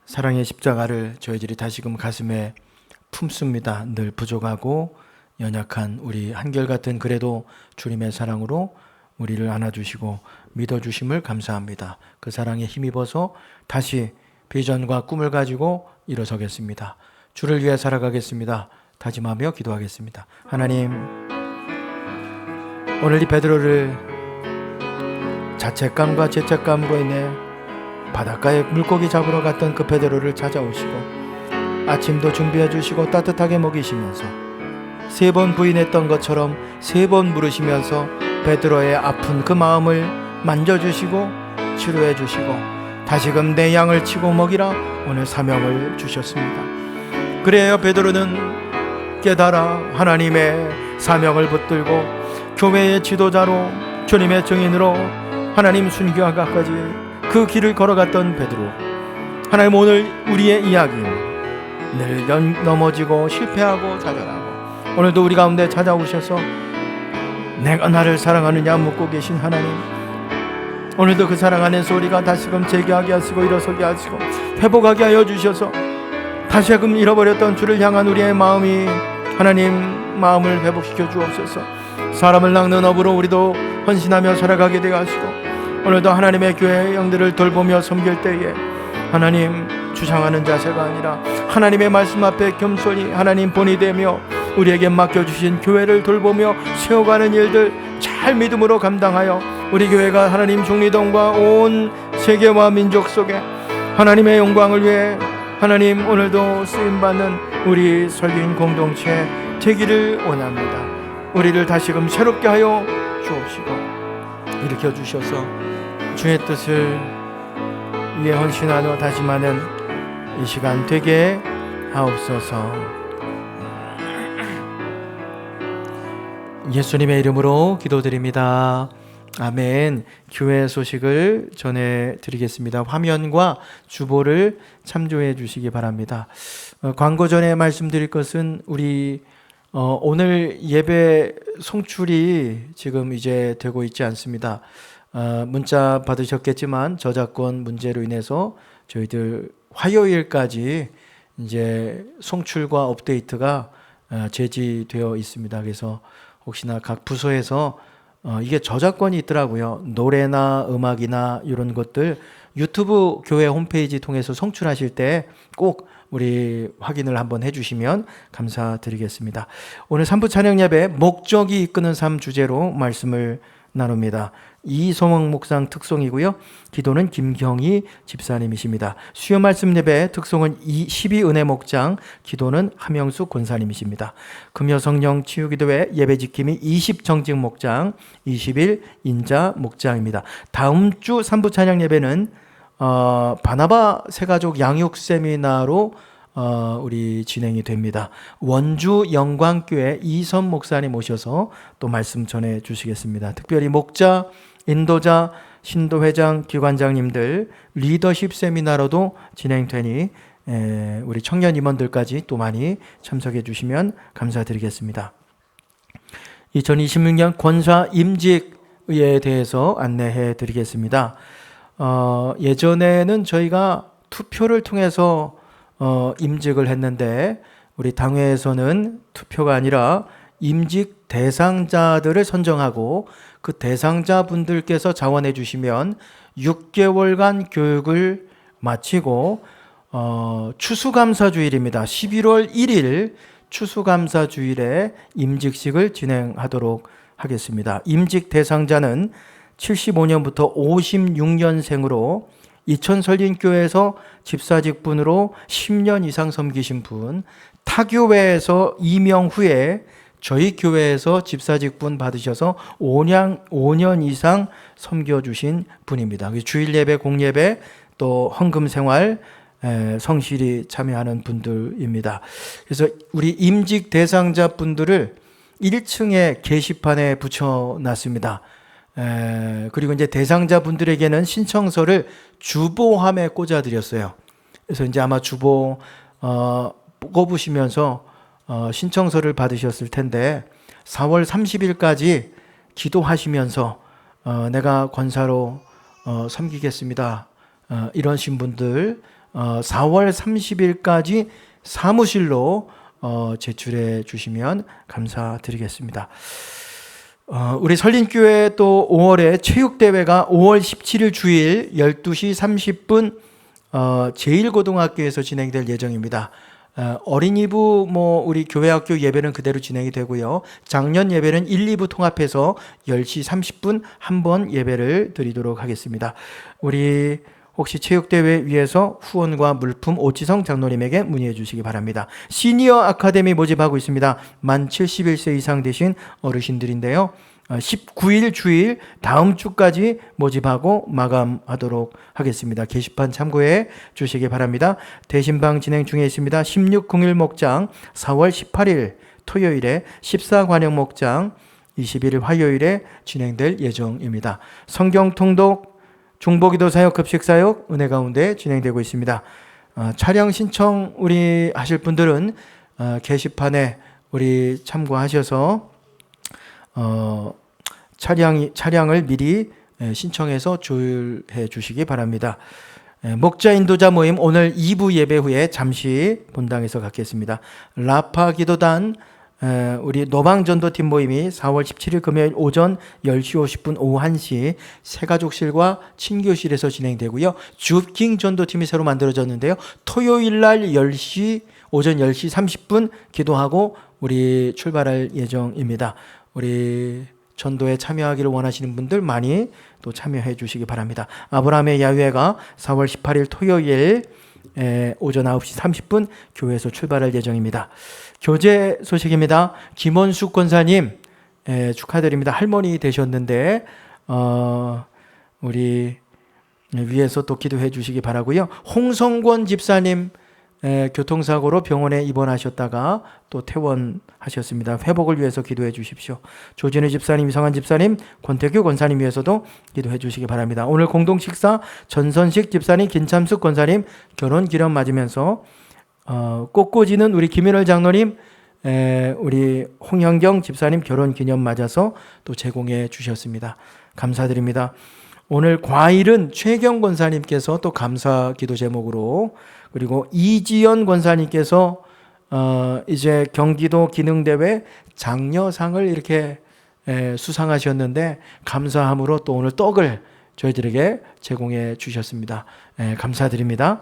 사랑의 십자가를 저희들이 다시금 가슴에 품습니다. 늘 부족하고 연약한 우리 한결같은 그래도 주님의 사랑으로 우리를 안아주시고 믿어주심을 감사합니다. 그 사랑에 힘입어서 다시 비전과 꿈을 가지고 일어서겠습니다. 주를 위해 살아가겠습니다. 다짐하며 기도하겠습니다. 하나님, 오늘 이 베드로를 자책감과 죄책감으로 인해 바닷가에 물고기 잡으러 갔던 그 베드로를 찾아오시고 아침도 준비해 주시고 따뜻하게 먹이시면서 3번 부인했던 것처럼 3번 물으시면서 베드로의 아픈 그 마음을 만져주시고 치료해 주시고 다시금 내 양을 치고 먹이라 오늘 사명을 주셨습니다. 그래야 베드로는 깨달아 하나님의 사명을 붙들고 교회의 지도자로 주님의 증인으로 하나님 순교하기까지 그 길을 걸어갔던 베드로. 하나님, 오늘 우리의 이야기는 늘 넘어지고 실패하고 좌절하고 오늘도 우리 가운데 찾아오셔서 내가 나를 사랑하느냐 묻고 계신 하나님, 오늘도 그 사랑 안에서 우리가 다시금 재기하게 하시고 일어서게 하시고 회복하게 하여 주셔서 다시금 잃어버렸던 주를 향한 우리의 마음이 하나님 마음을 회복시켜 주옵소서. 사람을 낚는 업으로 우리도 헌신하며 살아가게 되게 하시고 오늘도 하나님의 교회 영들을 돌보며 섬길 때에 하나님 주장하는 자세가 아니라 하나님의 말씀 앞에 겸손히 하나님 본이 되며 우리에게 맡겨주신 교회를 돌보며 세워가는 일들 잘 믿음으로 감당하여 우리 교회가 하나님 중리동과 온 세계와 민족 속에 하나님의 영광을 위해 하나님 오늘도 쓰임받는 우리 설교인 공동체 되기를 원합니다. 우리를 다시금 새롭게 하여 주옵시고 일으켜 주셔서 주의 뜻을 위해 헌신하며 다짐하는 이 시간 되게 하옵소서. 예수님의 이름으로 기도드립니다. 아멘. 교회 소식을 전해드리겠습니다. 화면과 주보를 참조해 주시기 바랍니다. 광고 전에 말씀드릴 것은 우리 오늘 예배 송출이 지금 이제 되고 있지 않습니다. 문자 받으셨겠지만 저작권 문제로 인해서 저희들 화요일까지 이제 송출과 업데이트가 제지되어 있습니다. 그래서 혹시나 각 부서에서 이게 저작권이 있더라고요. 노래나 음악이나 이런 것들 유튜브 교회 홈페이지 통해서 송출하실 때 꼭 우리 확인을 한번 해주시면 감사드리겠습니다. 오늘 3부 찬양 예배 목적이 이끄는 삶 주제로 말씀을 나눕니다. 이소망 목상 특송이고요. 기도는 김경희 집사님이십니다. 수요 말씀 예배 특송은 12은혜 목장, 기도는 함영숙 권사님이십니다. 금요 성령 치유기도회 예배 지킴이 20정직 목장, 20일 인자 목장입니다. 다음 주 3부 찬양 예배는 바나바 새가족 양육 세미나로 우리 진행이 됩니다. 원주 영광교회 이선 목사님 오셔서 또 말씀 전해 주시겠습니다. 특별히 목자, 인도자, 신도회장, 기관장님들 리더십 세미나로도 진행되니 우리 청년 임원들까지 또 많이 참석해 주시면 감사드리겠습니다. 2026년 권사 임직에 대해서 안내해 드리겠습니다. 예전에는 저희가 투표를 통해서 임직을 했는데 우리 당회에서는 투표가 아니라 임직 대상자들을 선정하고 그 대상자분들께서 자원해 주시면 6개월간 교육을 마치고 추수감사주일입니다. 11월 1일 추수감사주일에 임직식을 진행하도록 하겠습니다. 임직 대상자는 75년부터 56년생으로 이천설린교회에서 집사직분으로 10년 이상 섬기신 분, 타교회에서 임명 후에 저희 교회에서 집사직분 받으셔서 5년 이상 섬겨주신 분입니다. 주일 예배, 공예배, 또 헌금 생활, 성실히 참여하는 분들입니다. 그래서 우리 임직 대상자 분들을 1층에 게시판에 붙여놨습니다. 그리고 이제 대상자 분들에게는 신청서를 주보함에 꽂아드렸어요. 그래서 이제 아마 주보 꼽으시면서 신청서를 받으셨을 텐데 4월 30일까지 기도하시면서 내가 권사로 섬기겠습니다. 이러신 분들 4월 30일까지 사무실로 제출해 주시면 감사드리겠습니다. 우리 설린교회 또 5월에 체육대회가 5월 17일 주일 12시 30분 제1고등학교에서 진행될 예정입니다. 어린이부 우리 교회학교 예배는 그대로 진행이 되고요. 작년 예배는 1, 2부 통합해서 10시 30분 한 번 예배를 드리도록 하겠습니다. 우리 혹시 체육대회 위해서 후원과 물품 오치성 장로님에게 문의해 주시기 바랍니다. 시니어 아카데미 모집하고 있습니다. 만 71세 이상 되신 어르신들인데요. 19일 주일 다음 주까지 모집하고 마감하도록 하겠습니다. 게시판 참고해 주시기 바랍니다. 대신방 진행 중에 있습니다. 16공일 목장 4월 18일 토요일에 14관영 목장 21일 화요일에 진행될 예정입니다. 성경 통독 중보기도 사역, 급식 사역 은혜 가운데 진행되고 있습니다. 촬영 신청 우리 하실 분들은 게시판에 우리 참고하셔서 차량을 미리 신청해서 조율해 주시기 바랍니다. 목자 인도자 모임 오늘 2부 예배 후에 잠시 본당에서 갖겠습니다. 라파 기도단 우리 노방전도팀 모임이 4월 17일 금요일 오전 10시 50분 오후 1시 새가족실과 친교실에서 진행되고요. 주킹 전도팀이 새로 만들어졌는데요. 토요일 날 10시 오전 10시 30분 기도하고 우리 출발할 예정입니다. 우리 전도에 참여하기를 원하시는 분들 많이 또 참여해 주시기 바랍니다. 아브라함의 야유회가 4월 18일 토요일 오전 9시 30분 교회에서 출발할 예정입니다. 교제 소식입니다. 김원숙 권사님 축하드립니다. 할머니 되셨는데 우리 위에서 또 기도해 주시기 바라고요. 홍성권 집사님 교통사고로 병원에 입원하셨다가 또 퇴원하셨습니다. 회복을 위해서 기도해 주십시오. 조진우 집사님, 이성한 집사님, 권태규 권사님 위해서도 기도해 주시기 바랍니다. 오늘 공동 식사 전선식 집사님, 김참숙 권사님 결혼 기념 맞으면서 꽃꽂이는 우리 김윤월 장로님, 우리 홍현경 집사님 결혼 기념 맞아서 또 제공해 주셨습니다. 감사드립니다. 오늘 과일은 최경 권사님께서 또 감사 기도 제목으로, 그리고 이지연 권사님께서 이제 경기도 기능대회 장려상을 이렇게 수상하셨는데 감사함으로 또 오늘 떡을 저희들에게 제공해 주셨습니다. 감사드립니다.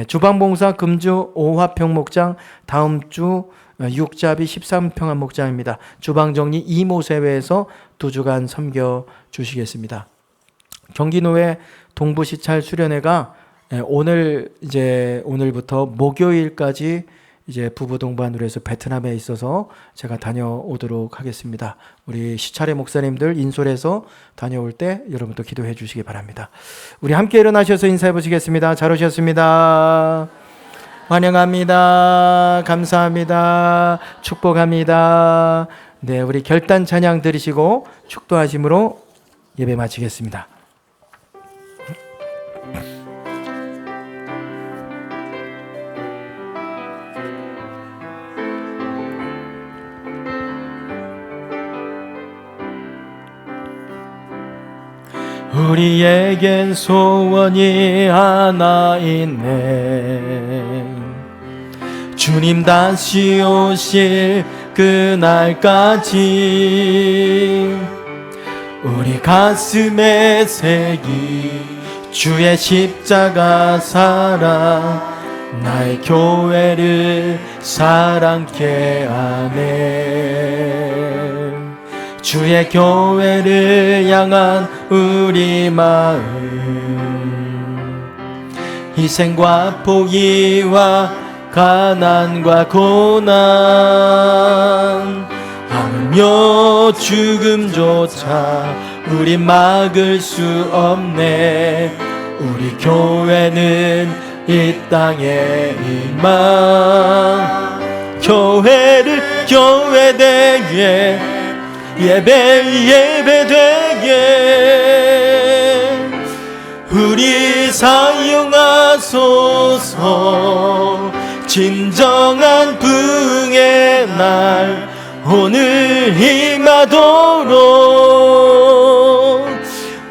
주방봉사 금주 오화평 목장 다음 주 육잡이 13평한 목장입니다. 주방정리 이모세회에서 2주간 섬겨 주시겠습니다. 경기노회 동부시찰 수련회가 오늘부터 목요일까지 이제 부부 동반으로 해서 베트남에 있어서 제가 다녀오도록 하겠습니다. 우리 시찰의 목사님들 인솔에서 다녀올 때 여러분도 기도해 주시기 바랍니다. 우리 함께 일어나셔서 인사해 보시겠습니다. 잘 오셨습니다. 환영합니다. 감사합니다. 축복합니다. 네, 우리 결단 찬양 들으시고 축도하심으로 예배 마치겠습니다. 우리에겐 소원이 하나 있네. 주님 다시 오실 그날까지 우리 가슴에 새긴 주의 십자가 사랑, 나의 교회를 사랑케 하네. 주의 교회를 향한 우리 마음, 희생과 포기와 가난과 고난, 하며 죽음조차 우리 막을 수 없네. 우리 교회는 이 땅의 희망, 교회를 교회되게, 예배되게 우리 사용하소서. 진정한 부흥의 날 오늘 임하도록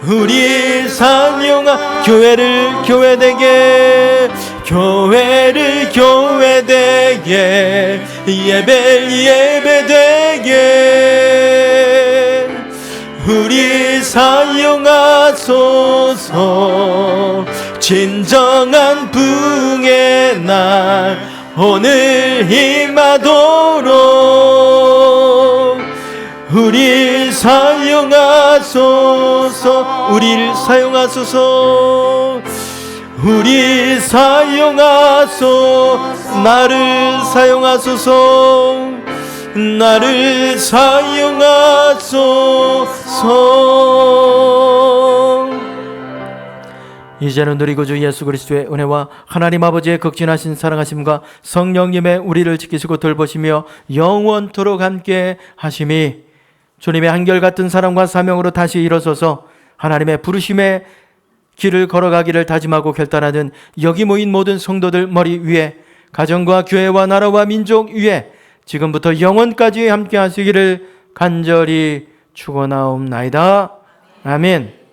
우리 사용하 교회를 교회되게, 교회를 교회되게, 예배되게 우리 사용하소서. 진정한 부흥의 날 오늘 임하도록 우리 사용하소서. 우리를 사용하소서. 우리 사용하소서. 나를 사용하소서. 나를 사용하소서. 이제는 우리 구주 예수 그리스도의 은혜와 하나님 아버지의 극진하신 사랑하심과 성령님의 우리를 지키시고 돌보시며 영원토록 함께 하심이, 주님의 한결같은 사랑과 사명으로 다시 일어서서 하나님의 부르심의 길을 걸어가기를 다짐하고 결단하는 여기 모인 모든 성도들 머리 위에, 가정과 교회와 나라와 민족 위에 지금부터 영원까지 함께 하시기를 간절히 축원하옵나이다. 아멘.